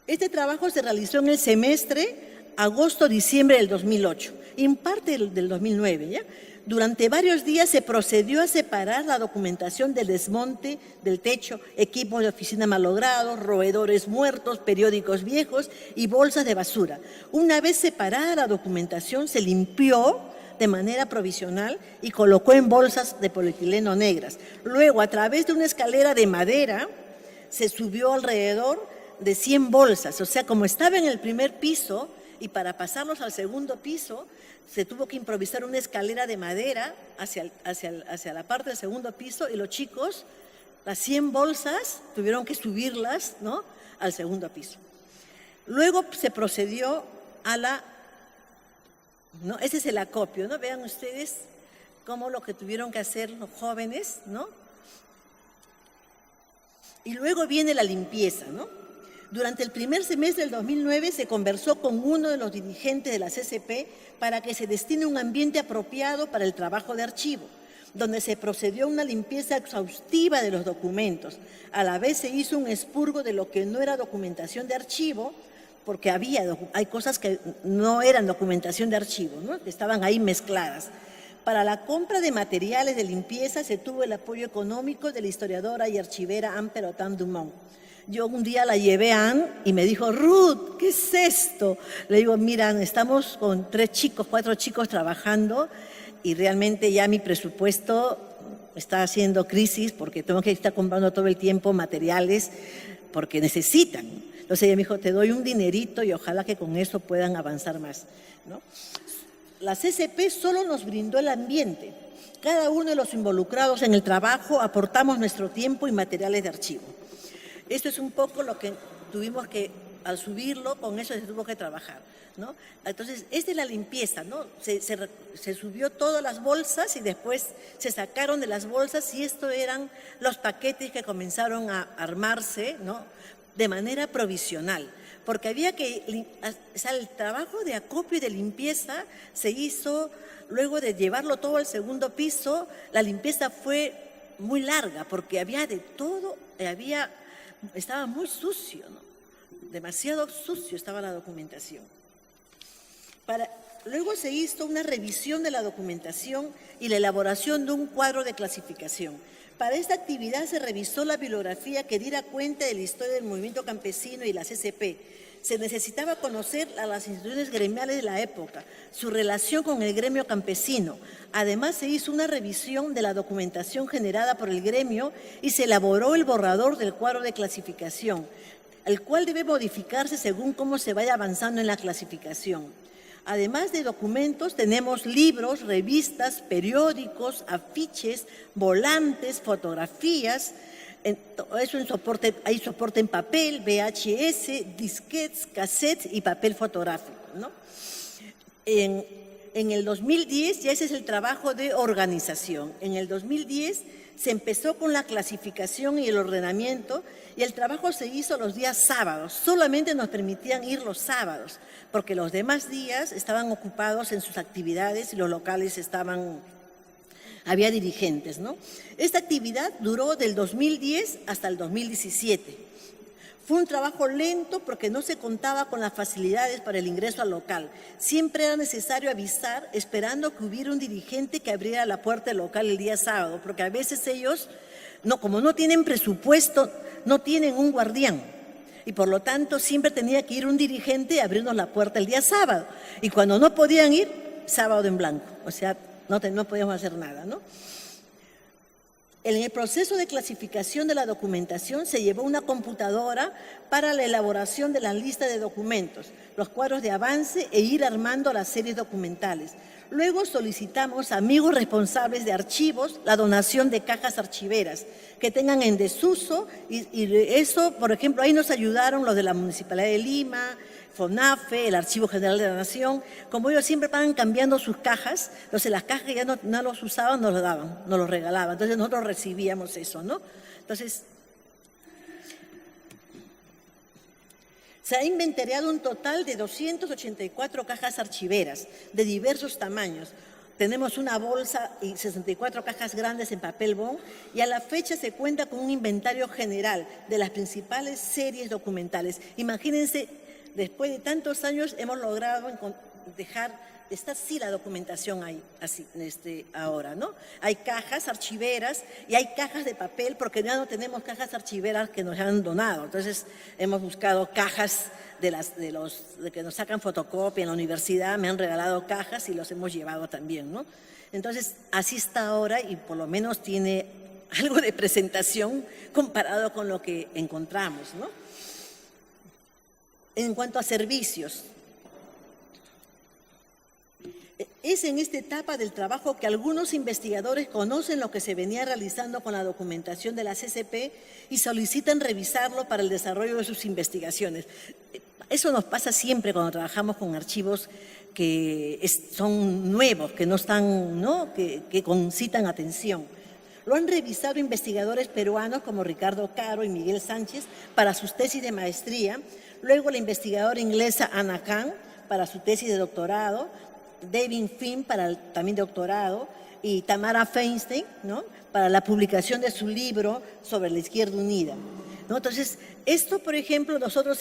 Este trabajo se realizó en el semestre agosto-diciembre del 2008 y en parte del 2009, ¿ya? Durante varios días se procedió a separar la documentación del desmonte del techo, equipos de oficina malogrados, roedores muertos, periódicos viejos y bolsas de basura. Una vez separada la documentación, se limpió de manera provisional y colocó en bolsas de polietileno negras. Luego, a través de una escalera de madera, se subió alrededor de 100 bolsas. O sea, como estaba en el primer piso y para pasarlos al segundo piso, se tuvo que improvisar una escalera de madera hacia la parte del segundo piso y los chicos, las 100 bolsas, tuvieron que subirlas, ¿no?, al segundo piso. Luego se procedió a la ¿no? Ese es el acopio, ¿no? Vean ustedes cómo lo que tuvieron que hacer los jóvenes, ¿no? Y luego viene la limpieza, ¿no? Durante el primer semestre del 2009 se conversó con uno de los dirigentes de la CCP para que se destine un ambiente apropiado para el trabajo de archivo, donde se procedió a una limpieza exhaustiva de los documentos. A la vez se hizo un expurgo de lo que no era documentación de archivo, porque hay cosas que no eran documentación de archivo, ¿no? Que estaban ahí mezcladas. Para la compra de materiales de limpieza se tuvo el apoyo económico de la historiadora y archivera Anne Pelotin Dumont. Yo un día la llevé a Anne y me dijo, Ruth, ¿qué es esto? Le digo, mira, estamos con 4 chicos trabajando y realmente ya mi presupuesto está haciendo crisis porque tengo que estar comprando todo el tiempo materiales porque necesitan. Entonces ella me dijo, te doy un dinerito y ojalá que con eso puedan avanzar más, ¿no? La CCP solo nos brindó el ambiente. Cada uno de los involucrados en el trabajo aportamos nuestro tiempo y materiales de archivo. Esto es un poco lo que tuvimos que, al subirlo, con eso se tuvo que trabajar, ¿no? Entonces, esta es la limpieza, ¿no? Se subió todas las bolsas y después se sacaron de las bolsas y estos eran los paquetes que comenzaron a armarse, ¿no? De manera provisional, porque había que, o sea, el trabajo de acopio y de limpieza se hizo, luego de llevarlo todo al segundo piso, la limpieza fue muy larga, porque había de todo, estaba muy sucio, ¿no? Demasiado sucio estaba la documentación. Luego se hizo una revisión de la documentación y la elaboración de un cuadro de clasificación. Para esta actividad se revisó la bibliografía que diera cuenta de la historia del movimiento campesino y la CCP. Se necesitaba conocer a las instituciones gremiales de la época, su relación con el gremio campesino. Además, se hizo una revisión de la documentación generada por el gremio y se elaboró el borrador del cuadro de clasificación, el cual debe modificarse según cómo se vaya avanzando en la clasificación. Además de documentos, tenemos libros, revistas, periódicos, afiches, volantes, fotografías. Todo eso en soporte, hay soporte en papel, VHS, disquetes, cassettes y papel fotográfico, ¿no? En el 2010, ya ese es el trabajo de organización. En el 2010 se empezó con la clasificación y el ordenamiento y el trabajo se hizo los días sábados. Solamente nos permitían ir los sábados, porque los demás días estaban ocupados en sus actividades y los locales había dirigentes, ¿no? Esta actividad duró del 2010 hasta el 2017. Fue un trabajo lento porque no se contaba con las facilidades para el ingreso al local. Siempre era necesario avisar esperando que hubiera un dirigente que abriera la puerta del local el día sábado, porque a veces ellos, como no tienen presupuesto, no tienen un guardián. Y por lo tanto siempre tenía que ir un dirigente a abrirnos la puerta el día sábado. Y cuando no podían ir, sábado en blanco. O sea, no podíamos hacer nada, ¿no? En el proceso de clasificación de la documentación se llevó una computadora para la elaboración de la lista de documentos, los cuadros de avance e ir armando las series documentales. Luego solicitamos a amigos responsables de archivos la donación de cajas archiveras que tengan en desuso y eso, por ejemplo, ahí nos ayudaron los de la Municipalidad de Lima, FONAFE, el Archivo General de la Nación. Como ellos siempre van cambiando sus cajas, entonces las cajas que ya no los usaban, nos lo daban, nos los regalaban. Entonces nosotros recibíamos eso, ¿no? Entonces, se ha inventariado un total de 284 cajas archiveras de diversos tamaños. Tenemos una bolsa y 64 cajas grandes en papel bond y a la fecha se cuenta con un inventario general de las principales series documentales. Imagínense, después de tantos años hemos logrado está así la documentación ahí, así, ahora, ¿no? Hay cajas archiveras y hay cajas de papel porque ya no tenemos cajas archiveras que nos han donado. Entonces hemos buscado cajas de que nos sacan fotocopia en la universidad, me han regalado cajas y los hemos llevado también, ¿no? Entonces así está ahora y por lo menos tiene algo de presentación comparado con lo que encontramos, ¿no? En cuanto a servicios, es en esta etapa del trabajo que algunos investigadores conocen lo que se venía realizando con la documentación de la CCP y solicitan revisarlo para el desarrollo de sus investigaciones. Eso nos pasa siempre cuando trabajamos con archivos que son nuevos, que no están, ¿no? Que concitan atención. Lo han revisado investigadores peruanos como Ricardo Caro y Miguel Sánchez para sus tesis de maestría, luego la investigadora inglesa Anna Khan para su tesis de doctorado, David Finn para el también doctorado y Tamara Feinstein, ¿no? Para la publicación de su libro sobre la izquierda unida, ¿no? Entonces, esto, por ejemplo, nosotros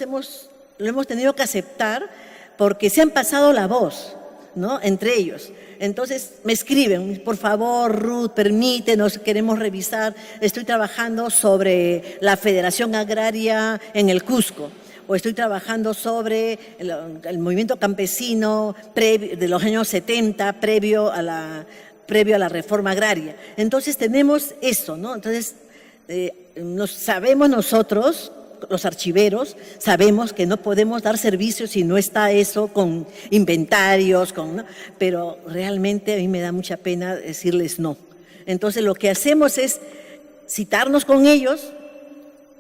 lo hemos tenido que aceptar porque se han pasado la voz, ¿no? Entre ellos. Entonces me escriben, por favor, Ruth, permítenos, queremos revisar, estoy trabajando sobre la Federación Agraria en el Cusco, o estoy trabajando sobre el movimiento campesino de los años 70, previo a la reforma agraria. Entonces tenemos eso, ¿no? Entonces sabemos nosotros, los archiveros, sabemos que no podemos dar servicios si no está eso con inventarios, ¿no? Pero realmente a mí me da mucha pena decirles no. Entonces lo que hacemos es citarnos con ellos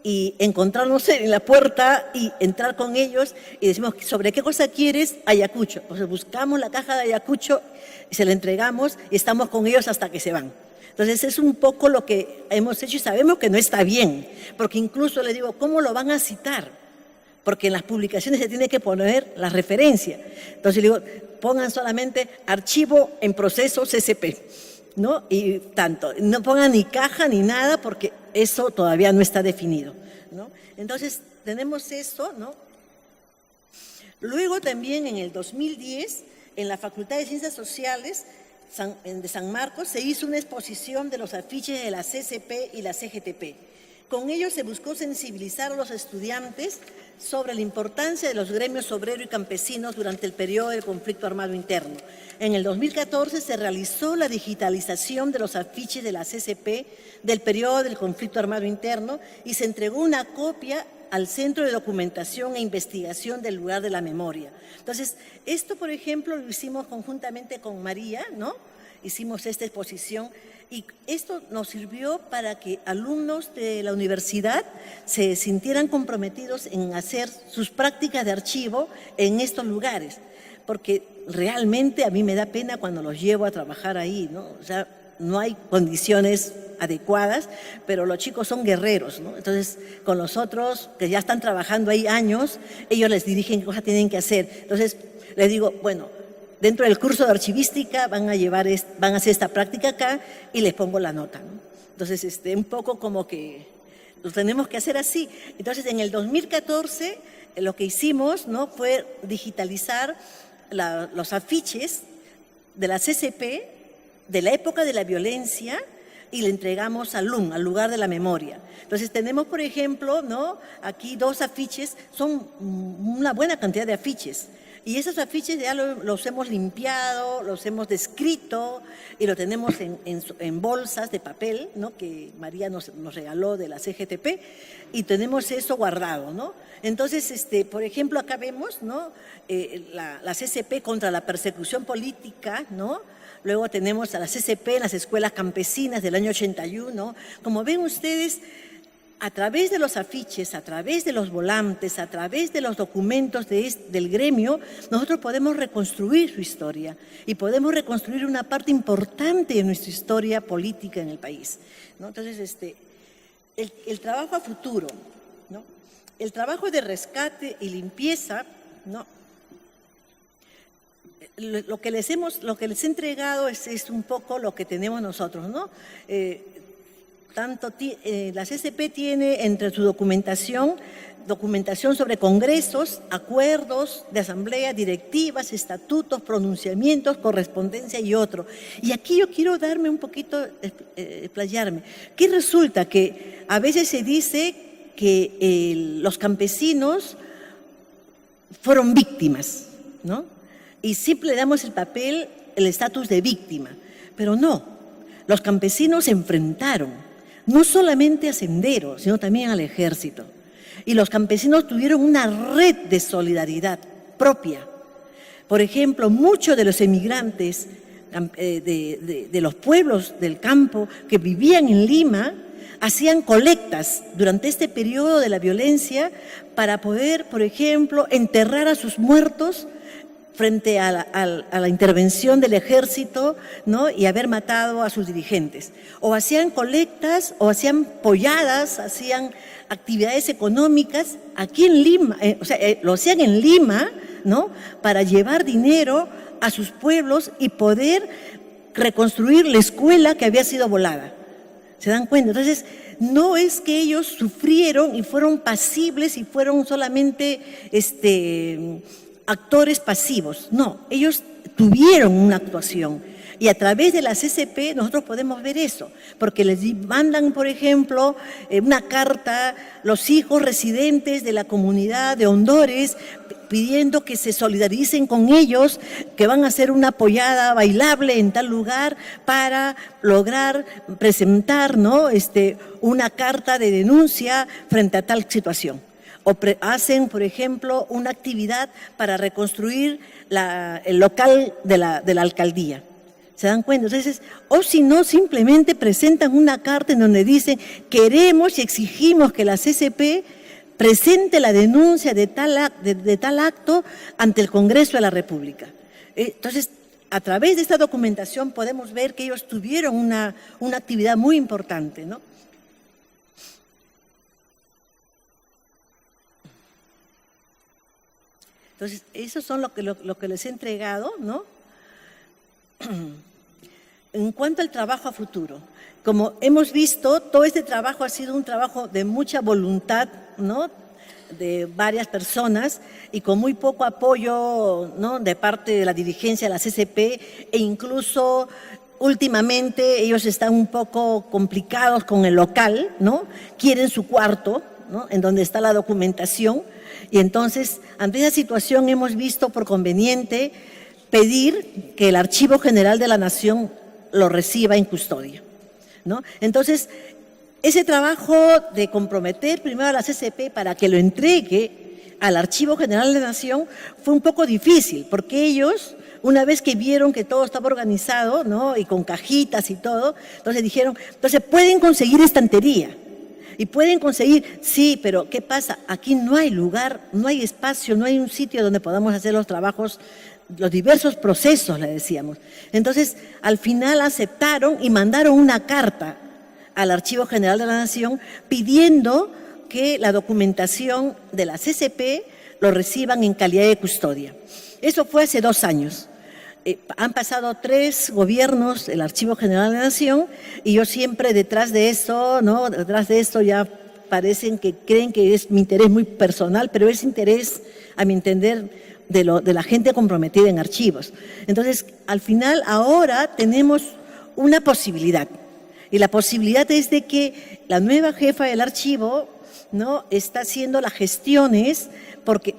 y encontrarnos en la puerta y entrar con ellos y decimos, ¿sobre qué cosa quieres? Ayacucho. Entonces buscamos la caja de Ayacucho y se la entregamos y estamos con ellos hasta que se van. Entonces es un poco lo que hemos hecho y sabemos que no está bien, porque incluso le digo, ¿cómo lo van a citar? Porque en las publicaciones se tiene que poner la referencia. Entonces le digo, pongan solamente archivo en proceso CCP, ¿no? Y tanto, no pongan ni caja ni nada porque eso todavía no está definido, ¿no? Entonces tenemos eso, ¿no? Luego también en el 2010, en la Facultad de Ciencias Sociales de San Marcos se hizo una exposición de los afiches de la CCP y la CGTP. Con ello se buscó sensibilizar a los estudiantes sobre la importancia de los gremios obrero y campesinos durante el periodo del conflicto armado interno. En el 2014 se realizó la digitalización de los afiches de la CCP del periodo del conflicto armado interno y se entregó una copia al Centro de Documentación e Investigación del Lugar de la Memoria. Entonces, esto, por ejemplo, lo hicimos conjuntamente con María, ¿no? Hicimos esta exposición y esto nos sirvió para que alumnos de la universidad se sintieran comprometidos en hacer sus prácticas de archivo en estos lugares, porque realmente a mí me da pena cuando los llevo a trabajar ahí, ¿no? O sea, no hay condiciones adecuadas, pero los chicos son guerreros, ¿no? Entonces, con los otros que ya están trabajando ahí años, ellos les dirigen qué cosas tienen que hacer. Entonces, les digo, bueno, dentro del curso de archivística van a hacer esta práctica acá y les pongo la nota, ¿no? Entonces, un poco como que lo tenemos que hacer así. Entonces, en el 2014, lo que hicimos, ¿no? Fue digitalizar los afiches de la CCP de la época de la violencia y le entregamos al LUM, al Lugar de la Memoria. Entonces tenemos, por ejemplo, ¿no? Aquí 2 afiches, son una buena cantidad de afiches. Y esos afiches ya los hemos limpiado, los hemos descrito y lo tenemos en bolsas de papel, ¿no? Que María nos regaló de la CGTP y tenemos eso guardado, ¿no? Entonces, por ejemplo, acá vemos, ¿no? La CCP contra la persecución política, ¿no? Luego tenemos a la CCP en las escuelas campesinas del año 81. Como ven ustedes, a través de los afiches, a través de los volantes, a través de los documentos del gremio, nosotros podemos reconstruir su historia y podemos reconstruir una parte importante de nuestra historia política en el país, ¿no? Entonces, el trabajo a futuro, ¿no? El trabajo de rescate y limpieza, ¿no? Lo que les he entregado es un poco lo que tenemos nosotros, ¿no? La CCP tiene entre su documentación sobre congresos, acuerdos de asamblea, directivas, estatutos, pronunciamientos, correspondencia y otro. Y aquí yo quiero darme un poquito, explayarme. ¿Qué resulta? Que a veces se dice que los campesinos fueron víctimas, ¿no? Y siempre le damos el estatus de víctima, pero no, los campesinos se enfrentaron, no solamente a senderos, sino también al ejército. Y los campesinos tuvieron una red de solidaridad propia. Por ejemplo, muchos de los emigrantes de los pueblos del campo que vivían en Lima, hacían colectas durante este periodo de la violencia para poder, por ejemplo, enterrar a sus muertos frente a la intervención del ejército, ¿no? Y haber matado a sus dirigentes. O hacían colectas, o hacían polladas, hacían actividades económicas aquí en Lima, lo hacían en Lima, ¿no? Para llevar dinero a sus pueblos y poder reconstruir la escuela que había sido volada. ¿Se dan cuenta? Entonces, no es que ellos sufrieron y fueron pasibles y fueron solamente actores pasivos. No, ellos tuvieron una actuación. Y a través de la CCP nosotros podemos ver eso, porque les mandan, por ejemplo, una carta los hijos residentes de la comunidad de Hondores pidiendo que se solidaricen con ellos, que van a hacer una pollada bailable en tal lugar para lograr presentar, ¿no? Una carta de denuncia frente a tal situación. O hacen, por ejemplo, una actividad para reconstruir el local de la alcaldía. ¿Se dan cuenta? Entonces, o si no, simplemente presentan una carta en donde dicen queremos y exigimos que la CCP presente la denuncia de tal acto ante el Congreso de la República. Entonces, a través de esta documentación podemos ver que ellos tuvieron una actividad muy importante, ¿no? Entonces, eso son lo que les he entregado, ¿no? En cuanto al trabajo a futuro, como hemos visto, todo este trabajo ha sido un trabajo de mucha voluntad, ¿no? De varias personas y con muy poco apoyo, ¿no? De parte de la dirigencia de la CCP e incluso últimamente ellos están un poco complicados con el local, ¿no? Quieren su cuarto, ¿no? En donde está la documentación y entonces ante esa situación hemos visto por conveniente pedir que el Archivo General de la Nación lo reciba en custodia, ¿no? Entonces, ese trabajo de comprometer primero a la CCP para que lo entregue al Archivo General de la Nación fue un poco difícil, porque ellos, una vez que vieron que todo estaba organizado, ¿no? Y con cajitas y todo, entonces dijeron, entonces pueden conseguir estantería. Y pueden conseguir, sí, pero ¿qué pasa? Aquí no hay lugar, no hay espacio, no hay un sitio donde podamos hacer los trabajos, los diversos procesos, le decíamos. Entonces, al final aceptaron y mandaron una carta al Archivo General de la Nación pidiendo que la documentación de la CCP lo reciban en calidad de custodia. Eso fue hace 2 años. Han pasado 3 gobiernos, el Archivo General de la Nación, y yo siempre detrás de eso, ¿no? Detrás de esto ya parecen que creen que es mi interés muy personal, pero es interés, a mi entender, de la gente comprometida en archivos. Entonces, al final, ahora tenemos una posibilidad. Y la posibilidad es de que la nueva jefa del archivo, ¿no? Está haciendo las gestiones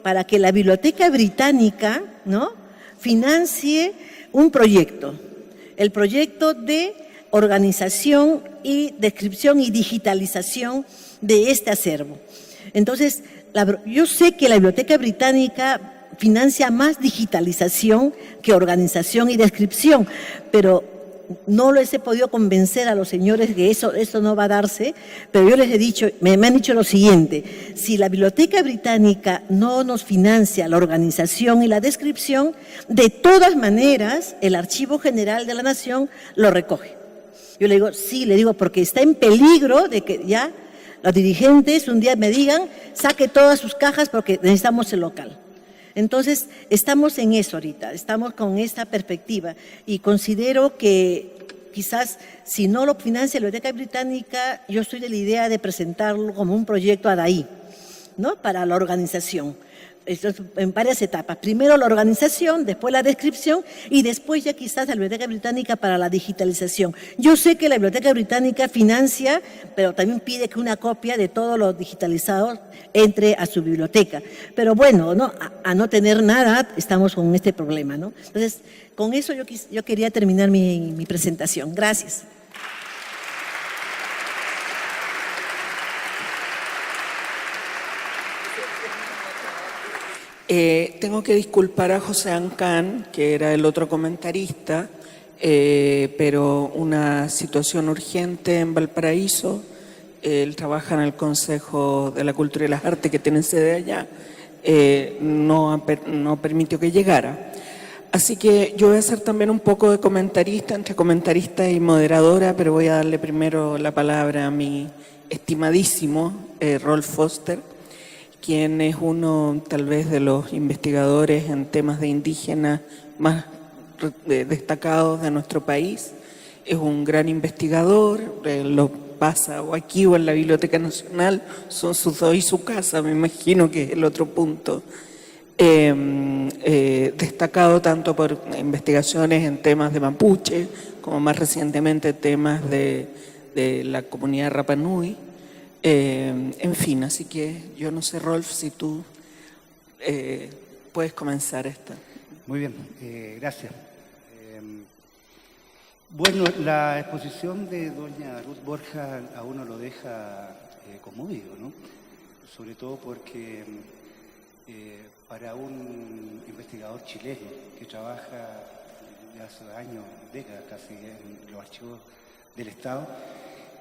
para que la Biblioteca Británica, ¿no? Financie un proyecto, el proyecto de organización y descripción y digitalización de este acervo. Entonces, yo sé que la Biblioteca Británica financia más digitalización que organización y descripción, pero no les he podido convencer a los señores que eso no va a darse, pero yo les he dicho, me han dicho lo siguiente, si la Biblioteca Británica no nos financia la organización y la descripción, de todas maneras el Archivo General de la Nación lo recoge. Yo le digo, sí, le digo, porque está en peligro de que ya los dirigentes un día me digan, saque todas sus cajas porque necesitamos el local. Entonces, estamos en eso ahorita, estamos con esta perspectiva y considero que quizás si no lo financia la Biblioteca Británica, yo estoy de la idea de presentarlo como un proyecto ADAI, ¿no? Para la organización. Esto es en varias etapas. Primero la organización, después la descripción y después ya quizás la Biblioteca Británica para la digitalización. Yo sé que la Biblioteca Británica financia, pero también pide que una copia de todo lo digitalizado entre a su biblioteca. Pero bueno, ¿no? A no tener nada, estamos con este problema, ¿no? Entonces, con eso yo quería terminar mi presentación. Gracias.
Tengo que disculpar a José Ancán, que era el otro comentarista, pero una situación urgente en Valparaíso él trabaja en el Consejo de la Cultura y las Artes, que tienen sede allá, no permitió que llegara. Así que yo voy a ser también un poco de comentarista, entre comentarista y moderadora, pero voy a darle primero la palabra a mi estimadísimo Rolf Foster, quien es uno tal vez de los investigadores en temas de indígenas más destacados de nuestro país. Es un gran investigador, lo pasa o aquí o en la Biblioteca Nacional, son sus dos y su casa, me imagino que es el otro punto. Destacado tanto por investigaciones en temas de mapuche, como más recientemente temas de la comunidad Rapa Nui. En fin, así que yo no sé, Rolf, si tú puedes comenzar esta.
Muy bien, gracias. Bueno, la exposición de doña Ruth Borja a uno lo deja conmovido, ¿no? Sobre todo porque para un investigador chileno que trabaja ya hace años, décadas casi, en los archivos del Estado,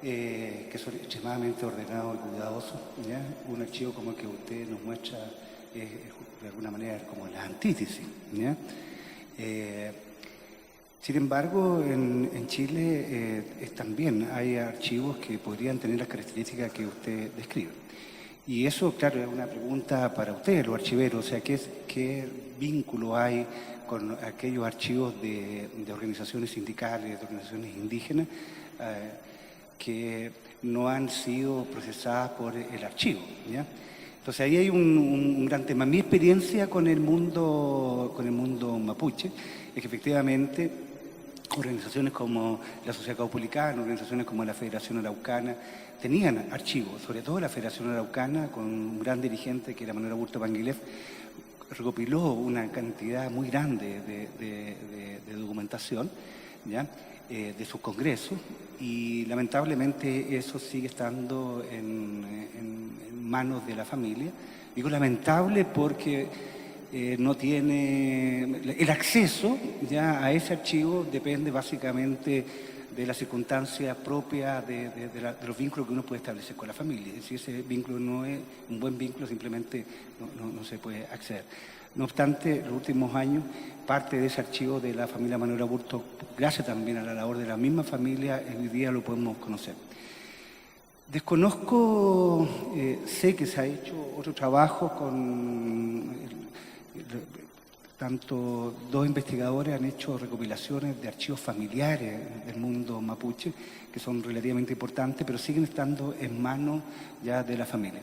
que son extremadamente ordenados y cuidadosos, ¿ya? Un archivo como el que usted nos muestra es de alguna manera como la antítesis, ¿ya? Sin embargo, en Chile también hay archivos que podrían tener las características que usted describe. Y eso, claro, es una pregunta para usted, los archiveros, o sea, ¿qué vínculo hay con aquellos archivos de organizaciones sindicales, de organizaciones indígenas que no han sido procesadas por el archivo, ¿ya? Entonces ahí hay un gran tema. Mi experiencia con el mundo mapuche es que efectivamente organizaciones como la Sociedad Caupolicana, organizaciones como la Federación Araucana, tenían archivos, sobre todo la Federación Araucana, con un gran dirigente que era Manuel Augusto Panguilef, recopiló una cantidad muy grande de documentación, ¿ya? De sus congresos, y lamentablemente eso sigue estando en manos de la familia. Digo lamentable porque no tiene el acceso ya a ese archivo, depende básicamente de las circunstancias propias de los vínculos que uno puede establecer con la familia. Si ese vínculo no es un buen vínculo, simplemente no se puede acceder. No obstante, en los últimos años, parte de ese archivo de la familia Manuel Aburto, gracias también a la labor de la misma familia, hoy día lo podemos conocer. Desconozco, sé que se ha hecho otro trabajo con tanto dos investigadores han hecho recopilaciones de archivos familiares del mundo mapuche, que son relativamente importantes, pero siguen estando en manos ya de la familia.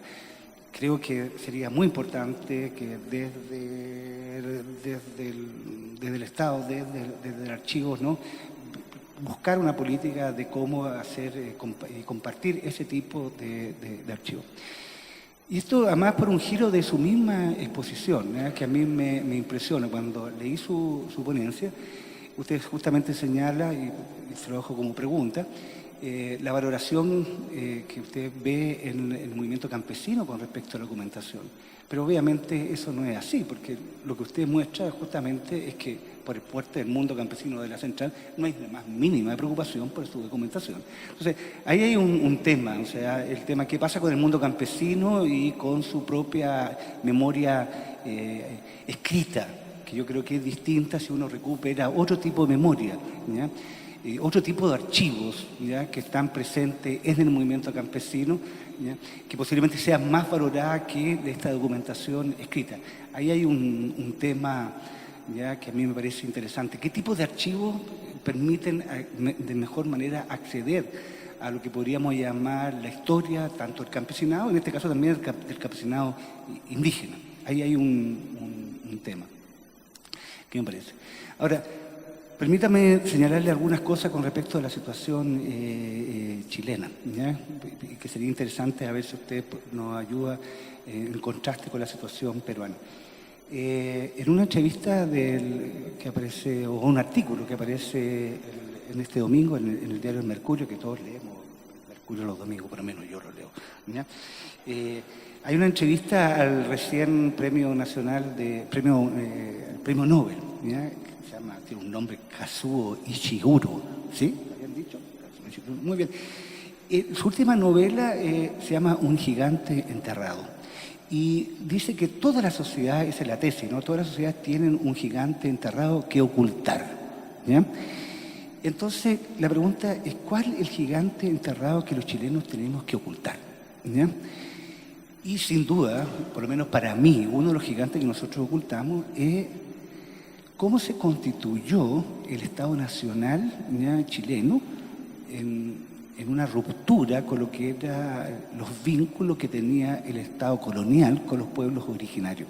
Creo que sería muy importante que desde el Estado, desde el archivo, ¿no?, buscar una política de cómo hacer y compartir ese tipo de archivos. Y esto además por un giro de su misma exposición, que a mí me impresiona. Cuando leí su ponencia, usted justamente señala, y se lo dejo como pregunta, la valoración que usted ve en el movimiento campesino con respecto a la documentación. Pero obviamente eso no es así, porque lo que usted muestra justamente es que por el puerto del mundo campesino de la central no hay la más mínima preocupación por su documentación. Entonces, ahí hay un tema, o sea, el tema qué pasa con el mundo campesino y con su propia memoria escrita, que yo creo que es distinta si uno recupera otro tipo de memoria, ¿ya? Otro tipo de archivos, ¿ya?, que están presentes en el movimiento campesino, ¿ya?, que posiblemente sean más valoradas que de esta documentación escrita. Ahí hay un tema, ya, que a mí me parece interesante. ¿Qué tipo de archivos permiten de mejor manera acceder a lo que podríamos llamar la historia, tanto del campesinado, en este caso también del campesinado indígena? Ahí hay un tema que me parece. Ahora, permítame señalarle algunas cosas con respecto a la situación chilena, ¿ya?, que sería interesante a ver si usted nos ayuda en contraste con la situación peruana. En una entrevista que aparece, o un artículo que aparece en este domingo en el diario El Mercurio, que todos leemos, El Mercurio los domingos, por lo menos yo lo leo, ¿ya? Hay una entrevista al recién premio nacional premio Nobel, ¿ya?, tiene un nombre, Kazuo Ishiguro, ¿sí? ¿Habían dicho? Muy bien. Su última novela se llama Un gigante enterrado. Y dice que todas las sociedades, esa es la tesis, ¿no? Todas las sociedades tienen un gigante enterrado que ocultar, ¿ya? Entonces, la pregunta es, ¿cuál es el gigante enterrado que los chilenos tenemos que ocultar? ¿Ya? Y sin duda, por lo menos para mí, uno de los gigantes que nosotros ocultamos es cómo se constituyó el Estado Nacional, ¿ya?, chileno en una ruptura con lo que eran los vínculos que tenía el Estado colonial con los pueblos originarios.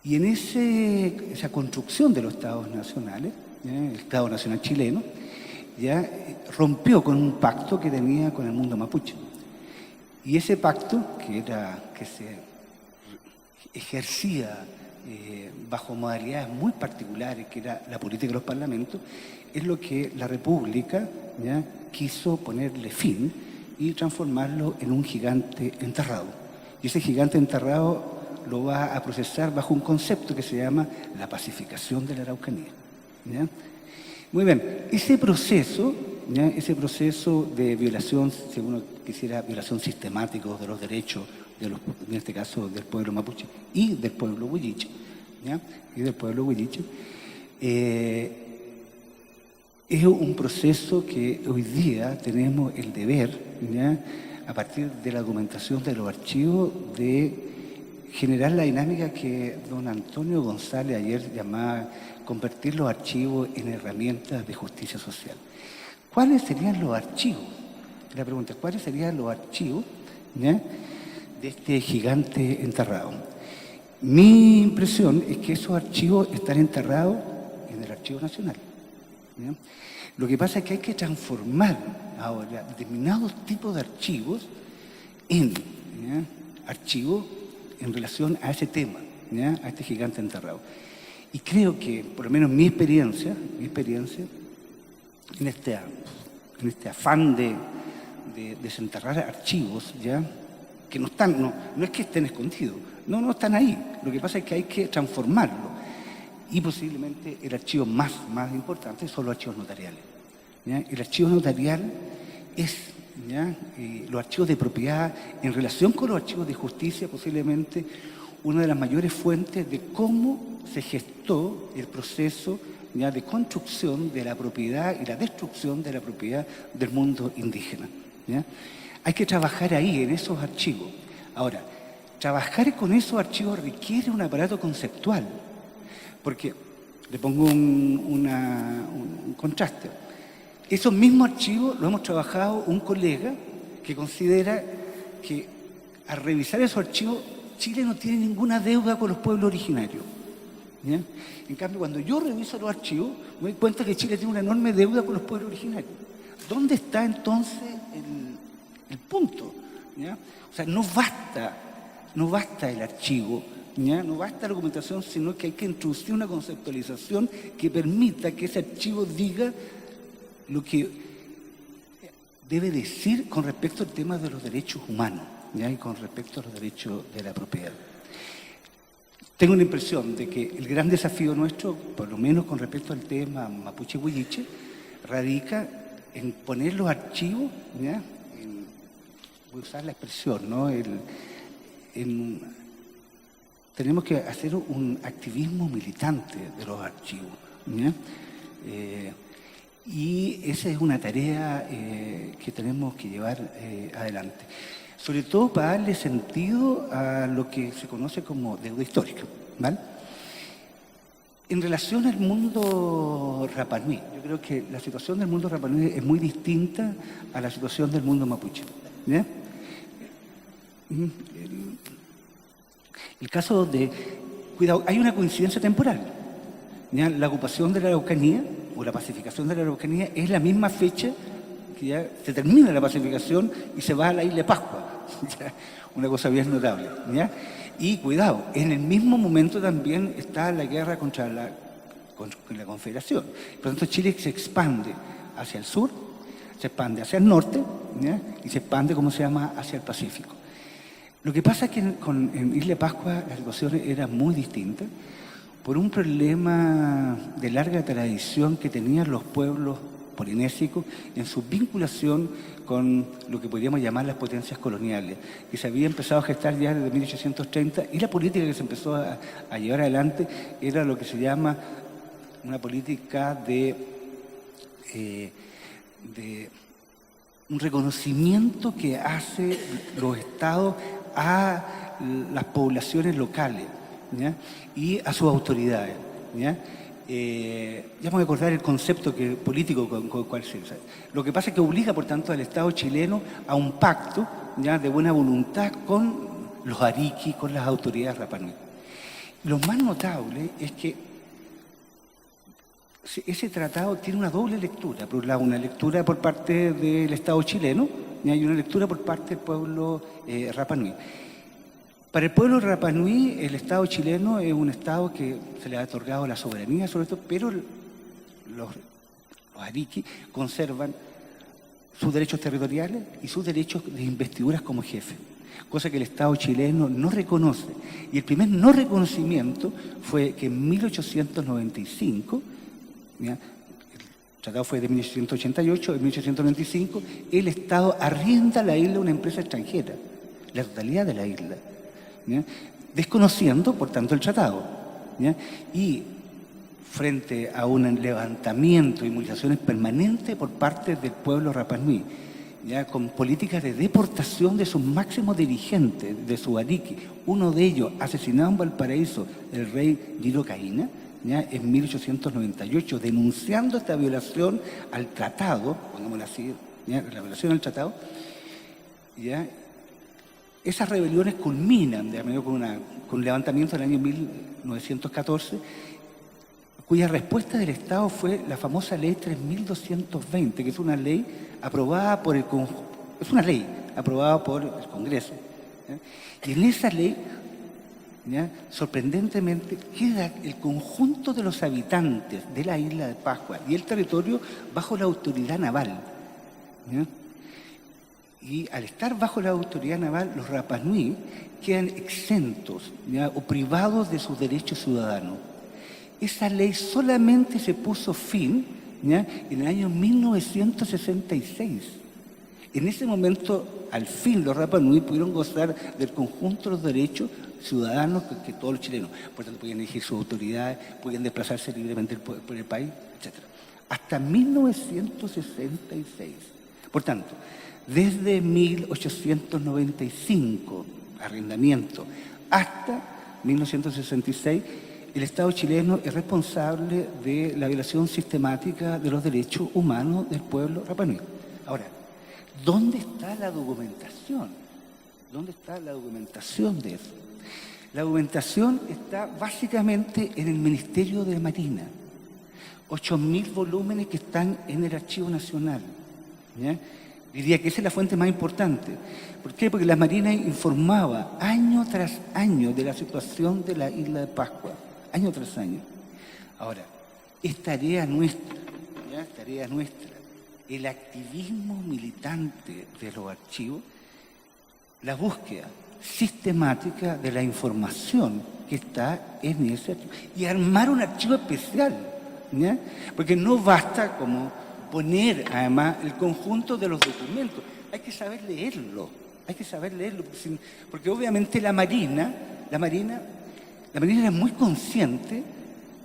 Y en esa construcción de los Estados nacionales, ¿ya?, el Estado Nacional chileno, ya rompió con un pacto que tenía con el mundo mapuche. Y ese pacto, que se ejercía bajo modalidades muy particulares, que era la política de los parlamentos, es lo que la República, ¿ya?, quiso ponerle fin y transformarlo en un gigante enterrado. Y ese gigante enterrado lo va a procesar bajo un concepto que se llama la pacificación de la Araucanía, ¿ya? Muy bien, ese proceso, ¿ya?, ese proceso de violación, si uno quisiera, violación sistemática de los derechos, en este caso del pueblo mapuche y del pueblo huilliche, ¿ya?, es un proceso que hoy día tenemos el deber, ¿ya?, a partir de la documentación de los archivos, de generar la dinámica que don Antonio González ayer llamaba convertir los archivos en herramientas de justicia social. ¿Cuáles serían los archivos? La pregunta es, ¿cuáles serían los archivos, ¿ya?, de este gigante enterrado? Mi impresión es que esos archivos están enterrados en el Archivo Nacional, ¿ya? Lo que pasa es que hay que transformar ahora determinados tipos de archivos en, ¿ya?, archivos en relación a ese tema, ¿ya?, a este gigante enterrado. Y creo que, por lo menos mi experiencia, en este afán de desenterrar archivos, ¿ya?, que no están, no es que estén escondidos, no están ahí. Lo que pasa es que hay que transformarlo. Y posiblemente el archivo más importante son los archivos notariales, ¿ya? El archivo notarial es, ¿ya?, los archivos de propiedad en relación con los archivos de justicia, posiblemente una de las mayores fuentes de cómo se gestó el proceso, ¿ya?, de construcción de la propiedad y la destrucción de la propiedad del mundo indígena, ¿ya? Hay que trabajar ahí, en esos archivos. Ahora, trabajar con esos archivos requiere un aparato conceptual, porque le pongo un contraste. Esos mismos archivos los hemos trabajado un colega que considera que al revisar esos archivos, Chile no tiene ninguna deuda con los pueblos originarios, ¿ya? En cambio, cuando yo reviso los archivos, me doy cuenta que Chile tiene una enorme deuda con los pueblos originarios. ¿Dónde está entonces el punto, ¿ya? O sea, no basta el archivo, ¿ya?, no basta la documentación, sino que hay que introducir una conceptualización que permita que ese archivo diga lo que debe decir con respecto al tema de los derechos humanos, ¿ya?, y con respecto a los derechos de la propiedad. Tengo la impresión de que el gran desafío nuestro, por lo menos con respecto al tema mapuche-huilliche, radica en poner los archivos, ¿ya?, voy a usar la expresión, ¿no?, tenemos que hacer un activismo militante de los archivos, ¿ya? Y esa es una tarea que tenemos que llevar adelante, sobre todo para darle sentido a lo que se conoce como deuda histórica, ¿vale? En relación al mundo Rapa Nui, yo creo que la situación del mundo Rapa Nui es muy distinta a la situación del mundo mapuche, ¿ya? El caso de, cuidado, hay una coincidencia temporal, ¿ya? La ocupación de la Araucanía o la pacificación de la Araucanía es la misma fecha que ya se termina la pacificación y se va a la isla de Pascua, ¿ya? Una cosa bien notable, ¿ya? Y cuidado, en el mismo momento también está la guerra contra la Confederación. Por lo tanto, Chile se expande hacia el sur, se expande hacia el norte, ¿ya?, y se expande, como se llama, hacia el Pacífico. Lo que pasa es que en Isla de Pascua la situación era muy distinta por un problema de larga tradición que tenían los pueblos polinésico en su vinculación con lo que podríamos llamar las potencias coloniales, que se había empezado a gestar ya desde 1830, y la política que se empezó a llevar adelante era lo que se llama una política de un reconocimiento que hace los estados a las poblaciones locales, ¿ya? Y a sus autoridades, ¿ya? Ya me voy a acordar el concepto político con el cual se usa. Lo que pasa es que obliga, por tanto, al Estado chileno a un pacto, ¿ya?, de buena voluntad con los ariquis, con las autoridades Rapa Nui. Lo más notable es que ese tratado tiene una doble lectura. Por un lado, una lectura por parte del Estado chileno, ¿ya?, y una lectura por parte del pueblo Rapa Nui. Para el pueblo Rapa Nui, el Estado chileno es un Estado que se le ha otorgado la soberanía sobre todo, pero los ariquis conservan sus derechos territoriales y sus derechos de investiduras como jefe, cosa que el Estado chileno no reconoce. Y el primer no reconocimiento fue que en 1895, ¿ya?, el tratado fue de 1888, en 1895 el Estado arrienda la isla a una empresa extranjera, la totalidad de la isla, ¿ya?, desconociendo, por tanto, el tratado, ¿ya? Y frente a un levantamiento y movilizaciones permanentes por parte del pueblo Rapa Nui, ¿ya?, con políticas de deportación de sus máximos dirigentes, de su ariqui, uno de ellos asesinado en Valparaíso, el rey Guido Caína, ¿ya?, en 1898, denunciando esta violación al tratado, pongámoslo así, ¿ya?, la violación al tratado, ¿ya? Esas rebeliones culminan con un levantamiento en el año 1914, cuya respuesta del Estado fue la famosa ley 3220, que es una ley aprobada por el Congreso, ¿ya? Y en esa ley, ¿ya?, sorprendentemente queda el conjunto de los habitantes de la isla de Pascua y el territorio bajo la autoridad naval, ¿ya? Y al estar bajo la autoridad naval, los Rapa Nui quedan exentos, ¿ya?, o privados de sus derechos ciudadanos. Esa ley solamente se puso fin, ¿ya?, en el año 1966. En ese momento, al fin, los Rapa Nui pudieron gozar del conjunto de los derechos ciudadanos que todos los chilenos. Por tanto, podían elegir sus autoridades, podían desplazarse libremente por el país, etc. Hasta 1966. Por tanto, desde 1895, arrendamiento, hasta 1966, el Estado chileno es responsable de la violación sistemática de los derechos humanos del pueblo Rapa Nui. Ahora, ¿dónde está la documentación? ¿Dónde está la documentación de eso? La documentación está básicamente en el Ministerio de Marina. 8.000 volúmenes que están en el Archivo Nacional, ¿ya? Diría que esa es la fuente más importante. ¿Por qué? Porque la Marina informaba año tras año de la situación de la isla de Pascua, año tras año. Ahora, es tarea nuestra, ¿ya?, es tarea nuestra, el activismo militante de los archivos, la búsqueda sistemática de la información que está en ese archivo y armar un archivo especial, ¿ya? Porque no basta como poner además el conjunto de los documentos, hay que saber leerlo, porque obviamente la Marina era muy consciente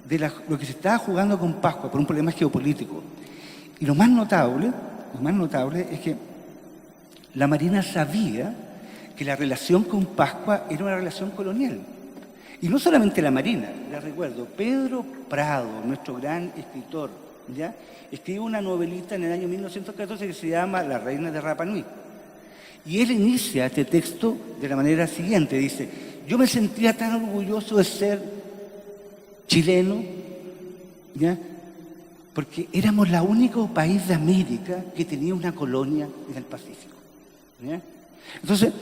de lo que se estaba jugando con Pascua por un problema geopolítico. Y lo más notable es que la Marina sabía que la relación con Pascua era una relación colonial. Y no solamente la Marina, la recuerdo, Pedro Prado, nuestro gran escritor, ¿ya?, escribe una novelita en el año 1914 que se llama La Reina de Rapa Nui. Y él inicia este texto de la manera siguiente, dice: yo me sentía tan orgulloso de ser chileno, ¿ya?, porque éramos el único país de América que tenía una colonia en el Pacífico, ¿ya? Entonces,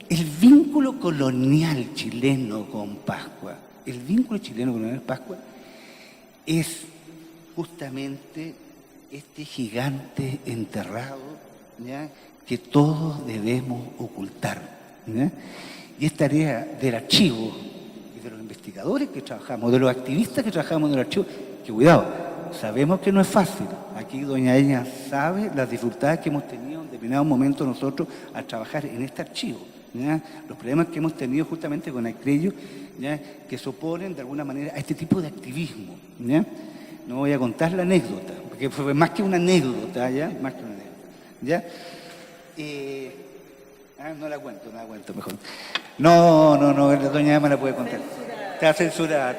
el vínculo colonial chileno con Pascua, es justamente este gigante enterrado, ¿ya?, que todos debemos ocultar, ¿ya? Y es tarea del archivo y de los investigadores que trabajamos, de los activistas que trabajamos en el archivo, que cuidado, sabemos que no es fácil. Aquí doña Eña sabe las dificultades que hemos tenido en determinados momentos nosotros al trabajar en este archivo, ¿ya? Los problemas que hemos tenido justamente con aquellos, ¿ya?, que se oponen de alguna manera a este tipo de activismo, ¿ya? No voy a contar la anécdota, porque fue más que una anécdota, ¿ya? Más que una anécdota, ¿ya? No la cuento mejor. No, doña Emma la puede contar. Está censurada.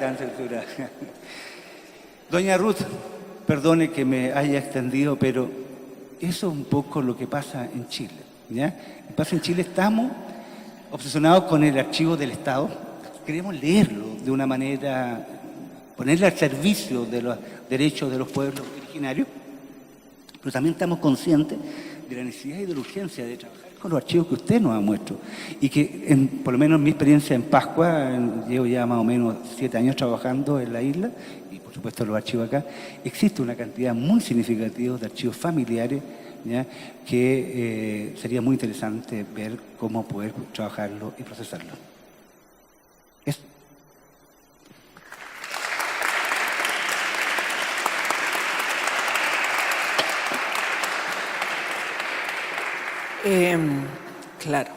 Doña Ruth, perdone que me haya extendido, pero eso es un poco lo que pasa en Chile, ¿ya? Lo que pasa en Chile, estamos obsesionados con el archivo del Estado, queremos leerlo de una manera, ponerle al servicio de los derechos de los pueblos originarios, pero también estamos conscientes de la necesidad y de la urgencia de trabajar con los archivos que usted nos ha muestro y que, por lo menos en mi experiencia en Pascua, llevo ya más o menos 7 años trabajando en la isla y por supuesto los archivos acá, existe una cantidad muy significativa de archivos familiares, ¿ya?, que sería muy interesante ver cómo poder trabajarlo y procesarlo. Eso.
Claro,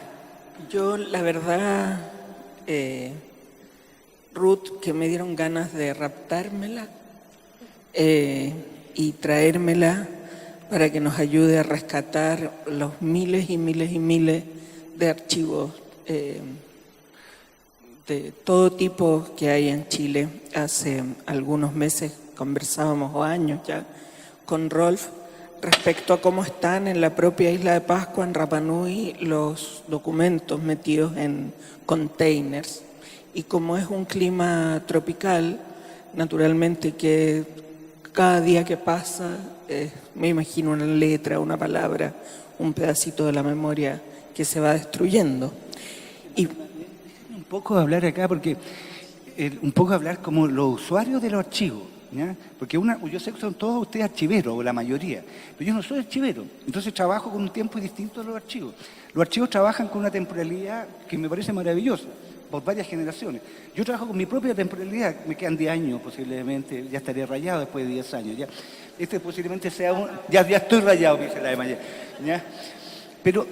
yo la verdad, Ruth, que me dieron ganas de raptármela y traérmela para que nos ayude a rescatar los miles y miles y miles de archivos de todo tipo que hay en Chile. Hace algunos meses conversábamos, o años ya, con Rolf respecto a cómo están en la propia isla de Pascua, en Rapa Nui, los documentos metidos en containers. Y como es un clima tropical, naturalmente que cada día que pasa, me imagino una letra, una palabra, un pedacito de la memoria que se va destruyendo. Y
un poco hablar acá, porque un poco hablar como los usuarios de los archivos, ¿ya? Porque yo sé que son todos ustedes archiveros, o la mayoría, pero yo no soy archivero, entonces trabajo con un tiempo distinto a los archivos. Los archivos trabajan con una temporalidad que me parece maravillosa, por varias generaciones. Yo trabajo con mi propia temporalidad, me quedan 10 años posiblemente, ya estaré rayado después de 10 años. ¿Ya? Este posiblemente sea ya estoy rayado, dice la de Maya, ¿ya? Pero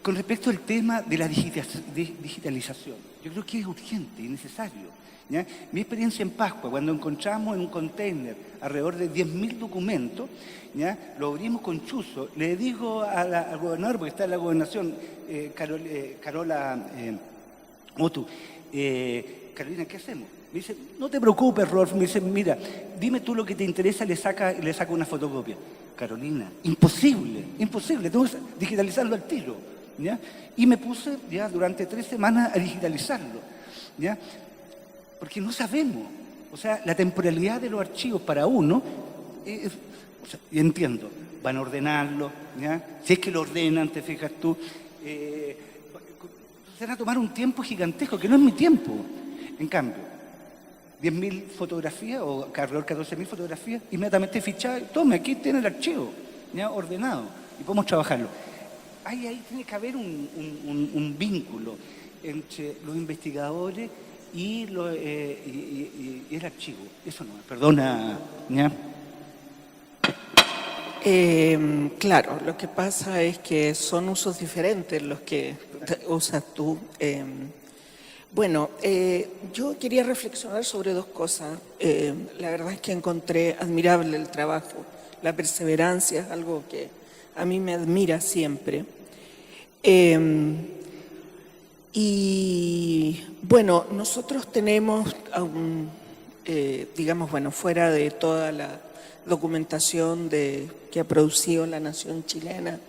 con respecto al tema de la digitalización, yo creo que es urgente y necesario, ¿ya? Mi experiencia en Pascua, cuando encontramos en un container alrededor de 10.000 documentos, ¿ya?, lo abrimos con chuzo, le digo al gobernador, porque está en la gobernación, Carola Motu, Carolina, ¿qué hacemos? Me dice, no te preocupes, Rolf. Me dice, mira, dime tú lo que te interesa, le saco una fotocopia. Carolina, imposible, tengo que digitalizarlo al tiro, ¿ya? Y me puse ya durante 3 semanas a digitalizarlo, ¿ya? Porque no sabemos, o sea, la temporalidad de los archivos para uno, o sea, y entiendo, van a ordenarlo, ¿ya? Si es que lo ordenan, te fijas tú, se van a tomar un tiempo gigantesco, que no es mi tiempo. En cambio, 10.000 fotografías o alrededor de 14.000 fotografías, inmediatamente fichado, tome, aquí tiene el archivo, ya ordenado, y podemos trabajarlo. Ahí tiene que haber un vínculo entre los investigadores y el archivo. Eso no, perdona, ¿ya?
Claro, lo que pasa es que son usos diferentes los que usas tú. Bueno, yo quería reflexionar sobre 2 cosas. La verdad es que encontré admirable el trabajo. La perseverancia es algo que a mí me admira siempre. Y bueno, nosotros tenemos, digamos, bueno, fuera de toda la documentación que ha producido la nación chilena,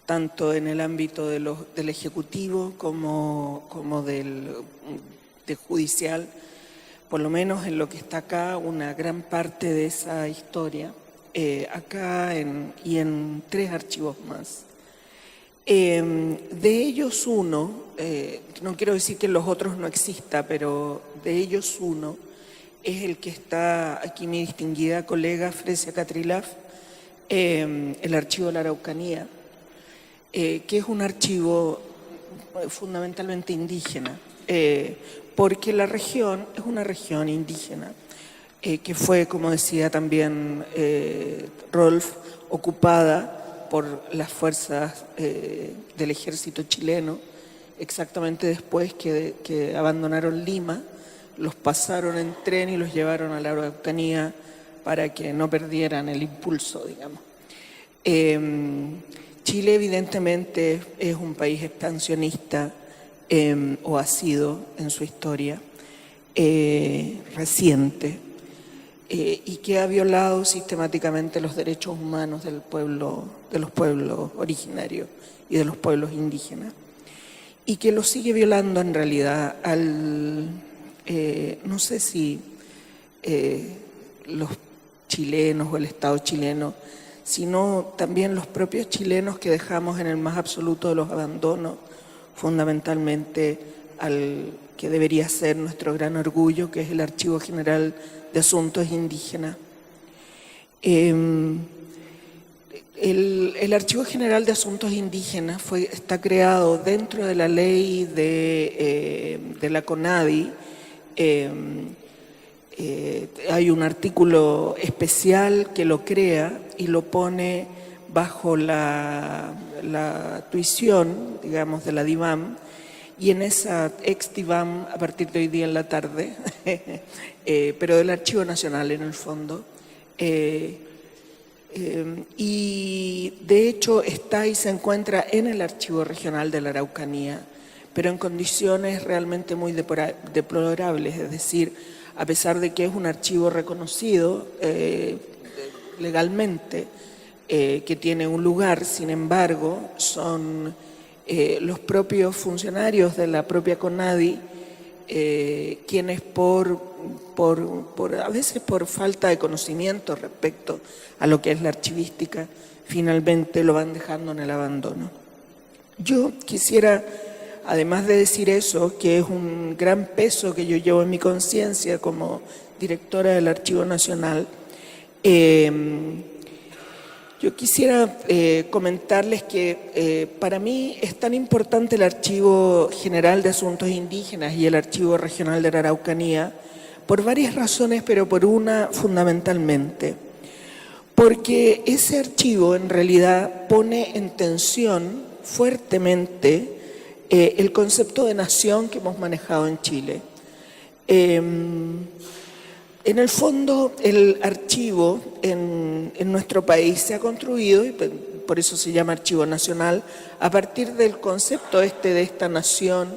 tanto en el ámbito del Ejecutivo como del judicial, por lo menos en lo que está acá, una gran parte de esa historia, acá y en 3 archivos más. De ellos uno, no quiero decir que los otros no exista, pero de ellos uno es el que está aquí mi distinguida colega Fresia Catrilaf, el archivo de la Araucanía, que es un archivo fundamentalmente indígena, porque la región es una región indígena. que fue, como decía también Rolf, ocupada por las fuerzas del ejército chileno, exactamente después que abandonaron Lima, los pasaron en tren y los llevaron a la Araucanía para que no perdieran el impulso, digamos. Chile evidentemente es un país expansionista, o ha sido en su historia reciente, y que ha violado sistemáticamente los derechos humanos del pueblo, de los pueblos originarios y de los pueblos indígenas, y que lo sigue violando en realidad no sé si los chilenos o el Estado chileno, sino también los propios chilenos que dejamos en el más absoluto de los abandonos, fundamentalmente al que debería ser nuestro gran orgullo, que es el Archivo General de Asuntos Indígenas. El Archivo General de Asuntos Indígenas está creado dentro de la ley de la CONADI. Hay un artículo especial que lo crea y lo pone bajo la tuición, digamos, de la DIVAM, y en esa ex-DIVAM, a partir de hoy día en la tarde, pero del Archivo Nacional en el fondo, y de hecho está y se encuentra en el Archivo Regional de la Araucanía, pero en condiciones realmente muy deplorables, es decir, a pesar de que es un archivo reconocido legalmente, que tiene un lugar, sin embargo, son los propios funcionarios de la propia CONADI quienes a veces por falta de conocimiento respecto a lo que es la archivística, finalmente lo van dejando en el abandono. Yo quisiera, además de decir eso, que es un gran peso que yo llevo en mi conciencia como directora del Archivo Nacional, yo quisiera comentarles que para mí es tan importante el Archivo General de Asuntos Indígenas y el Archivo Regional de la Araucanía por varias razones, pero por una fundamentalmente. Porque ese archivo en realidad pone en tensión fuertemente el concepto de nación que hemos manejado en Chile. En el fondo, el archivo en nuestro país se ha construido, y por eso se llama Archivo Nacional, a partir del concepto de esta nación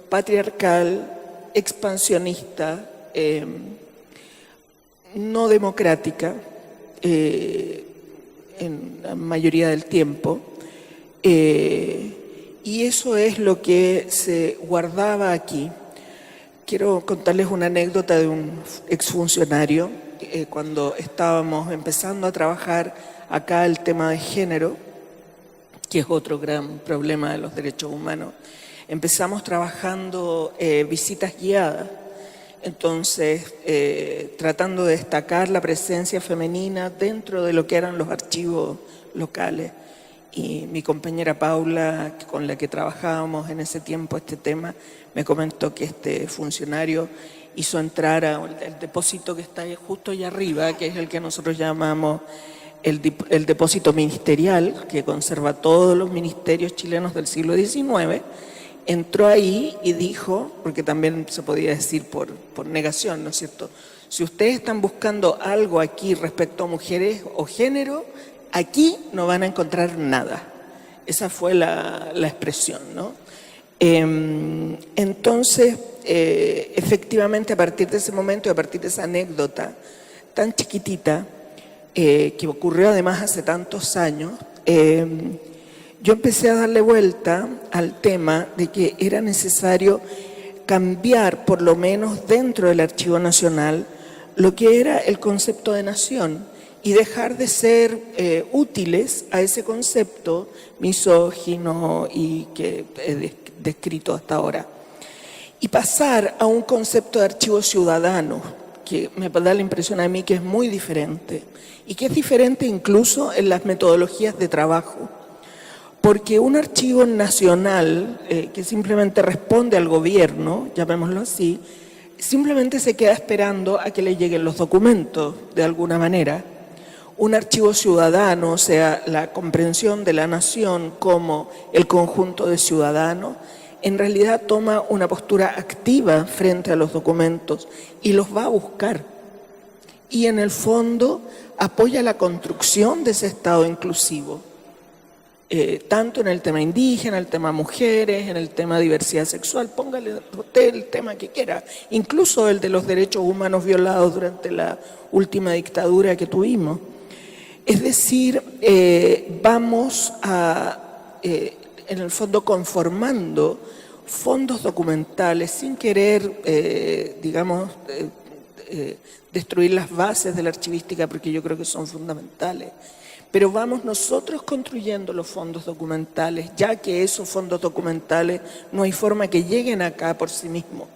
patriarcal, expansionista, no democrática, en la mayoría del tiempo, y eso es lo que se guardaba aquí. Quiero contarles una anécdota de un exfuncionario. Cuando estábamos empezando a trabajar acá el tema de género, que es otro gran problema de los derechos humanos, empezamos trabajando visitas guiadas. Entonces, tratando de destacar la presencia femenina dentro de lo que eran los archivos locales. Y mi compañera Paula, con la que trabajábamos en ese tiempo este tema, me comentó que este funcionario hizo entrar al depósito que está justo allá arriba, que es el que nosotros llamamos el depósito ministerial, que conserva todos los ministerios chilenos del siglo XIX. Entró ahí y dijo, porque también se podía decir por negación, ¿no es cierto? Si ustedes están buscando algo aquí respecto a mujeres o género, aquí no van a encontrar nada. Esa fue la expresión, ¿no? Entonces, efectivamente, a partir de ese momento y a partir de esa anécdota tan chiquitita, que ocurrió además hace tantos años, yo empecé a darle vuelta al tema de que era necesario cambiar, por lo menos dentro del Archivo Nacional, lo que era el concepto de nación y dejar de ser útiles a ese concepto misógino y que he descrito hasta ahora, y pasar a un concepto de archivo ciudadano, que me da la impresión a mí que es muy diferente, y que es diferente incluso en las metodologías de trabajo. Porque un archivo nacional que simplemente responde al gobierno, llamémoslo así, simplemente se queda esperando a que le lleguen los documentos, de alguna manera. Un archivo ciudadano, o sea, la comprensión de la nación como el conjunto de ciudadanos, en realidad toma una postura activa frente a los documentos y los va a buscar. Y en el fondo apoya la construcción de ese Estado inclusivo, tanto en el tema indígena, el tema mujeres, en el tema diversidad sexual, póngale usted el tema que quiera, incluso el de los derechos humanos violados durante la última dictadura que tuvimos. Es decir, vamos a, en el fondo, conformando fondos documentales sin querer, destruir las bases de la archivística, porque yo creo que son fundamentales. Pero vamos nosotros construyendo los fondos documentales, ya que esos fondos documentales no hay forma que lleguen acá por sí mismos.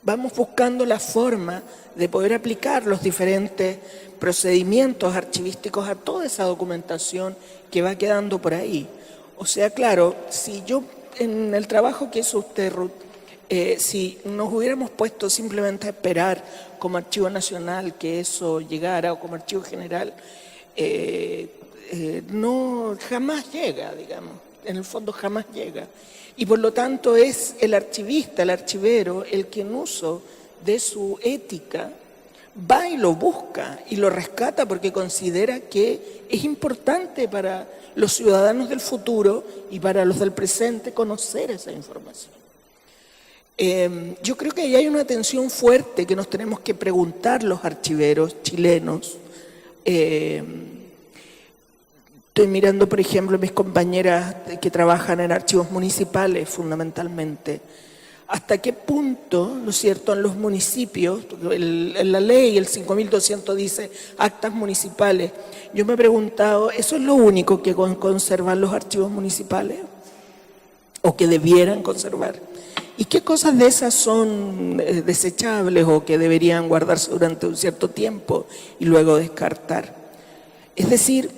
Vamos buscando la forma de poder aplicar los diferentes procedimientos archivísticos a toda esa documentación que va quedando por ahí. O sea, claro, si yo en el trabajo que hizo usted, Ruth, si nos hubiéramos puesto simplemente a esperar como Archivo Nacional que eso llegara o como Archivo General, no, jamás llega, digamos, en el fondo jamás llega. Y por lo tanto es el archivista, el archivero, el que en uso de su ética va y lo busca y lo rescata porque considera que es importante para los ciudadanos del futuro y para los del presente conocer esa información. Yo creo que ahí hay una tensión fuerte que nos tenemos que preguntar los archiveros chilenos. Estoy mirando, por ejemplo, a mis compañeras que trabajan en archivos municipales, fundamentalmente. ¿Hasta qué punto, no es cierto, en los municipios, en la ley, el 5200 dice actas municipales? Yo me he preguntado, ¿eso es lo único que conservan los archivos municipales? ¿O que debieran conservar? ¿Y qué cosas de esas son desechables o que deberían guardarse durante un cierto tiempo y luego descartar? Es decir,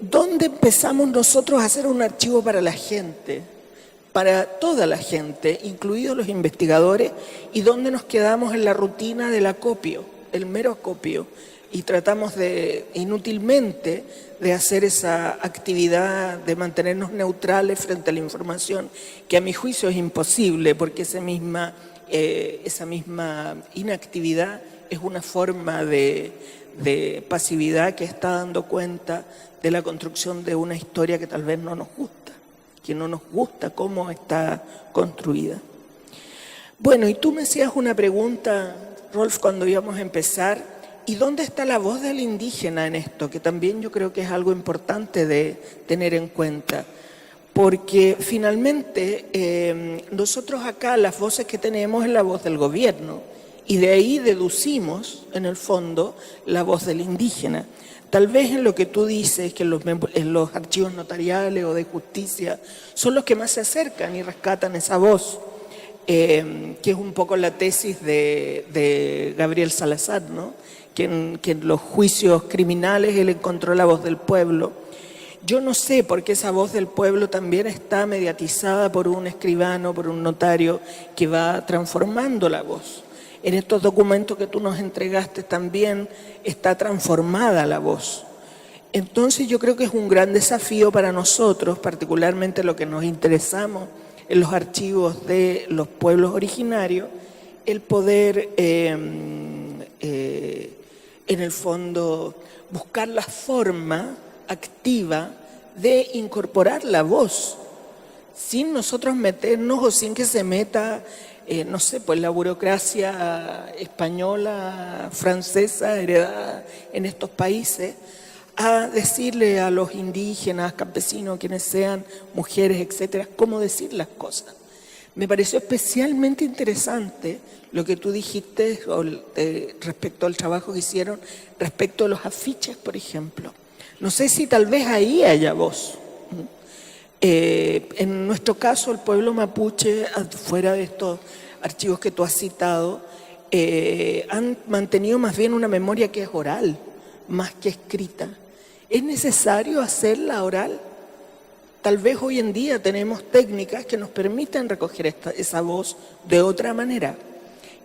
¿dónde empezamos nosotros a hacer un archivo para la gente, para toda la gente, incluidos los investigadores, y dónde nos quedamos en la rutina del acopio, el mero acopio, y tratamos de inútilmente de hacer esa actividad de mantenernos neutrales frente a la información, que a mi juicio es imposible, porque esa misma inactividad es una forma de pasividad que está dando cuenta de la construcción de una historia que tal vez no nos gusta, que no nos gusta cómo está construida. Bueno, y tú me hacías una pregunta, Rolf, cuando íbamos a empezar, ¿y dónde está la voz del indígena en esto? Que también yo creo que es algo importante de tener en cuenta, porque finalmente nosotros acá las voces que tenemos es la voz del gobierno, y de ahí deducimos, en el fondo, la voz del indígena. Tal vez en lo que tú dices, que en los archivos notariales o de justicia, son los que más se acercan y rescatan esa voz, que es un poco la tesis de Gabriel Salazar, ¿no? Que en los juicios criminales él encontró la voz del pueblo. Yo no sé por qué esa voz del pueblo también está mediatizada por un escribano, por un notario, que va transformando la voz. En estos documentos que tú nos entregaste también está transformada la voz. Entonces yo creo que es un gran desafío para nosotros, particularmente lo que nos interesamos en los archivos de los pueblos originarios, el poder, en el fondo, buscar la forma activa de incorporar la voz, sin nosotros meternos o sin que se meta no sé, pues la burocracia española, francesa, heredada en estos países, a decirle a los indígenas, campesinos, quienes sean, mujeres, etcétera, cómo decir las cosas. Me pareció especialmente interesante lo que tú dijiste respecto al trabajo que hicieron, respecto a los afiches, por ejemplo. No sé si tal vez ahí haya voz. En nuestro caso, el pueblo mapuche, fuera de estos archivos que tú has citado, han mantenido más bien una memoria que es oral, más que escrita. ¿Es necesario hacerla oral? Tal vez hoy en día tenemos técnicas que nos permiten recoger esa voz de otra manera.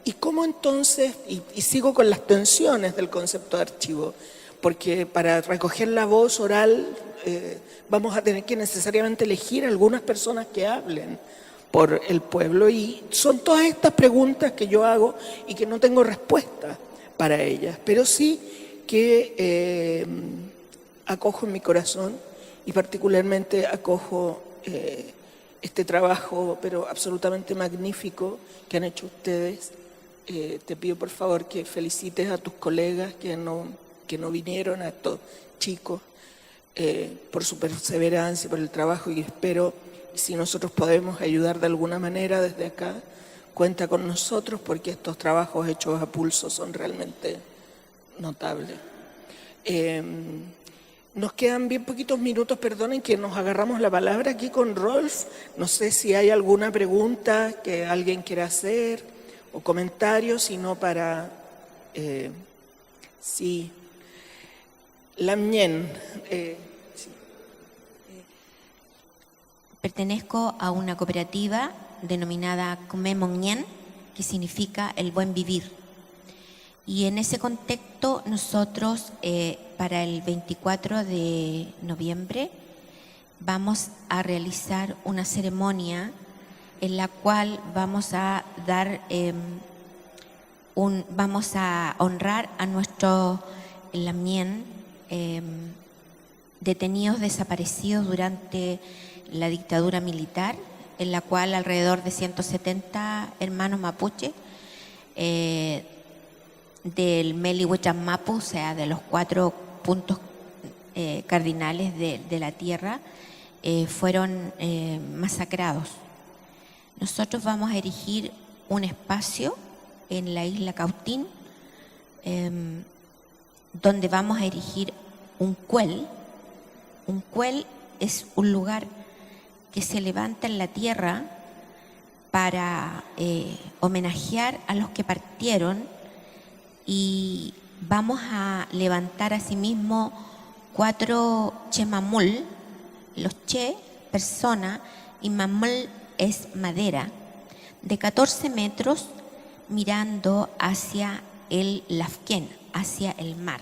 ¿Y cómo entonces, y sigo con las tensiones del concepto de archivo, porque para recoger la voz oral vamos a tener que necesariamente elegir algunas personas que hablen por el pueblo, y son todas estas preguntas que yo hago y que no tengo respuesta para ellas, pero sí que acojo en mi corazón y particularmente acojo este trabajo, pero absolutamente magnífico que han hecho ustedes. Te pido por favor que felicites a tus colegas que no vinieron, a estos chicos, por su perseverancia, por el trabajo, y espero, si nosotros podemos ayudar de alguna manera desde acá, cuenta con nosotros, porque estos trabajos hechos a pulso son realmente notables. Nos quedan bien poquitos minutos, perdonen que nos agarramos la palabra aquí con Rolf. No sé si hay alguna pregunta que alguien quiera hacer o comentarios, sino para... sí. Lamien. Sí.
Pertenezco a una cooperativa denominada Comemongñen, que significa el buen vivir. Y en ese contexto nosotros para el 24 de noviembre vamos a realizar una ceremonia en la cual vamos a dar vamos a honrar a nuestros lamien detenidos desaparecidos durante la dictadura militar, en la cual alrededor de 170 hermanos mapuche del Meli Huechán Mapu, o sea, de los 4 puntos cardinales de la tierra, fueron masacrados. Nosotros vamos a erigir un espacio en la isla Cautín, donde vamos a erigir un cuel. Un cuel es un lugar que se levanta en la tierra para homenajear a los que partieron, y vamos a levantar asimismo 4 chemamul. Los che, persona, y mamul es madera, de 14 metros mirando hacia el Lafquén, hacia el mar,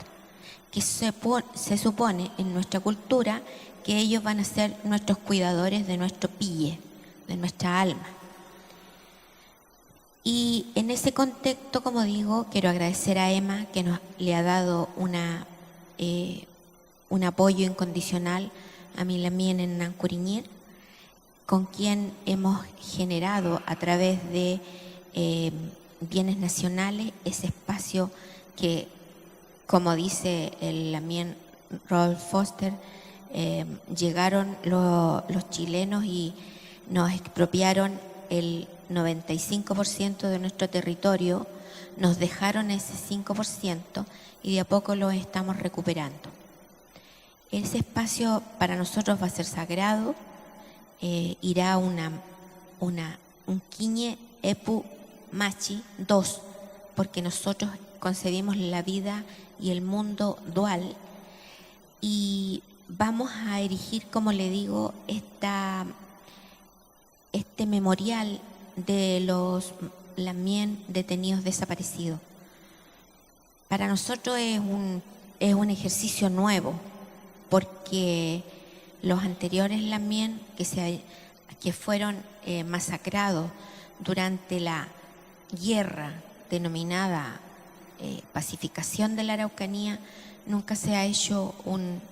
que se supone en nuestra cultura que ellos van a ser nuestros cuidadores de nuestro pille, de nuestra alma. Y en ese contexto, como digo, quiero agradecer a Emma, que le ha dado un apoyo incondicional a mi lamien en Nancuriñir, con quien hemos generado a través de bienes nacionales ese espacio que, como dice el lamien Rolf Foster, llegaron los chilenos y nos expropiaron el 95% de nuestro territorio, nos dejaron ese 5% y de a poco lo estamos recuperando. Ese espacio para nosotros va a ser sagrado, irá un Quiñe Epu Machi 2, porque nosotros concebimos la vida y el mundo dual, y vamos a erigir, como le digo, este memorial de los lamien detenidos desaparecidos. Para nosotros es un ejercicio nuevo, porque los anteriores lamien que fueron masacrados durante la guerra denominada pacificación de la Araucanía, nunca se ha hecho un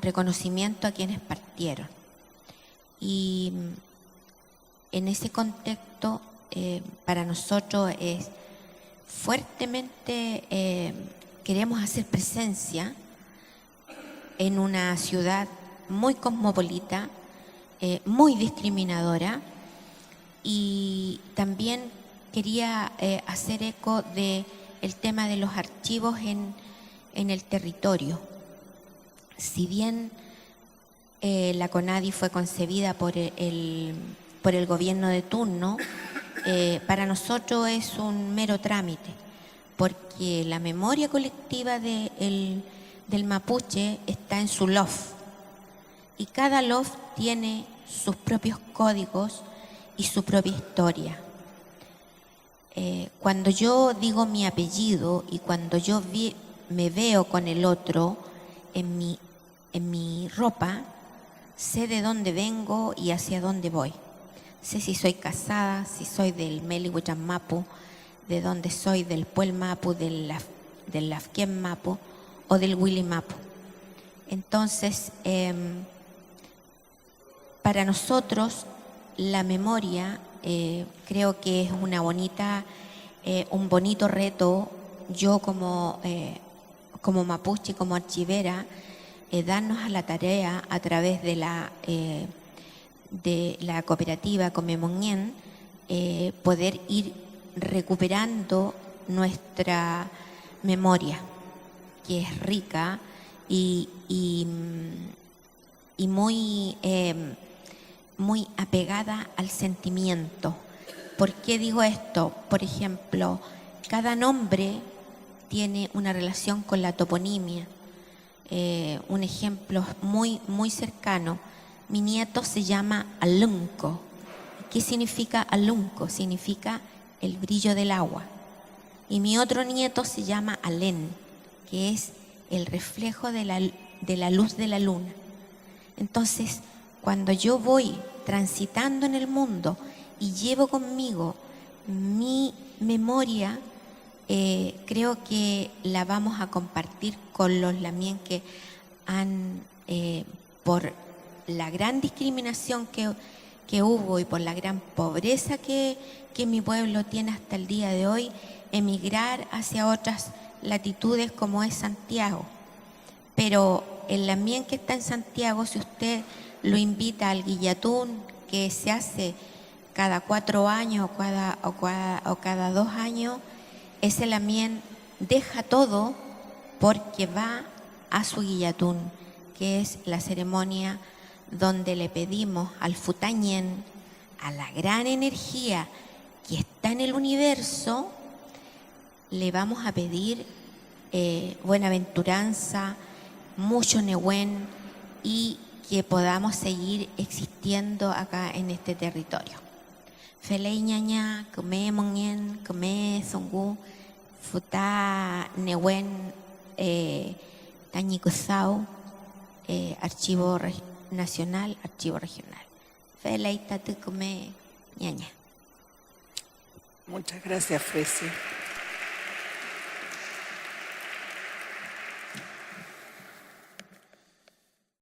reconocimiento a quienes partieron. Y en ese contexto, para nosotros es fuertemente, queremos hacer presencia en una ciudad muy cosmopolita, muy discriminadora, y también quería hacer eco del tema de los archivos en el territorio. Si bien la CONADI fue concebida por el gobierno de turno, para nosotros es un mero trámite, porque la memoria colectiva del mapuche está en su LOF, y cada LOF tiene sus propios códigos y su propia historia. Cuando yo digo mi apellido y cuando yo me veo con el otro en mi ropa, sé de dónde vengo y hacia dónde voy. Sé si soy casada, si soy del Melihuitan Mapu, de dónde soy, del Puel Mapu, del Lafquén Mapu o del Willy Mapu. Entonces, para nosotros la memoria creo que es un bonito reto. Yo como mapuche, como archivera, darnos a la tarea a través de la cooperativa Comemoñén, poder ir recuperando nuestra memoria, que es rica y muy apegada al sentimiento. ¿Por qué digo esto? Por ejemplo, cada nombre tiene una relación con la toponimia. Un ejemplo muy, muy cercano. Mi nieto se llama Alunco. ¿Qué significa Alunco? Significa el brillo del agua. Y mi otro nieto se llama Alén, que es el reflejo de la luz de la luna. Entonces, cuando yo voy transitando en el mundo y llevo conmigo mi memoria, creo que la vamos a compartir con los lamien que han, por la gran discriminación que hubo y por la gran pobreza que mi pueblo tiene hasta el día de hoy, emigrar hacia otras latitudes como es Santiago. Pero el lamien que está en Santiago, si usted lo invita al guillatún, que se hace cada 4 años o cada 2 años, ese lamien deja todo porque va a su guillatún, que es la ceremonia donde le pedimos al Futañén, a la gran energía que está en el universo, le vamos a pedir buenaventuranza, mucho Nehuen y que podamos seguir existiendo acá en este territorio. Felei ñaña, come monien, come songu, futa Nehuen, tañicusau, archivo nacional, archivo regional. Felei tatu come ñaña.
Muchas gracias, Fresi.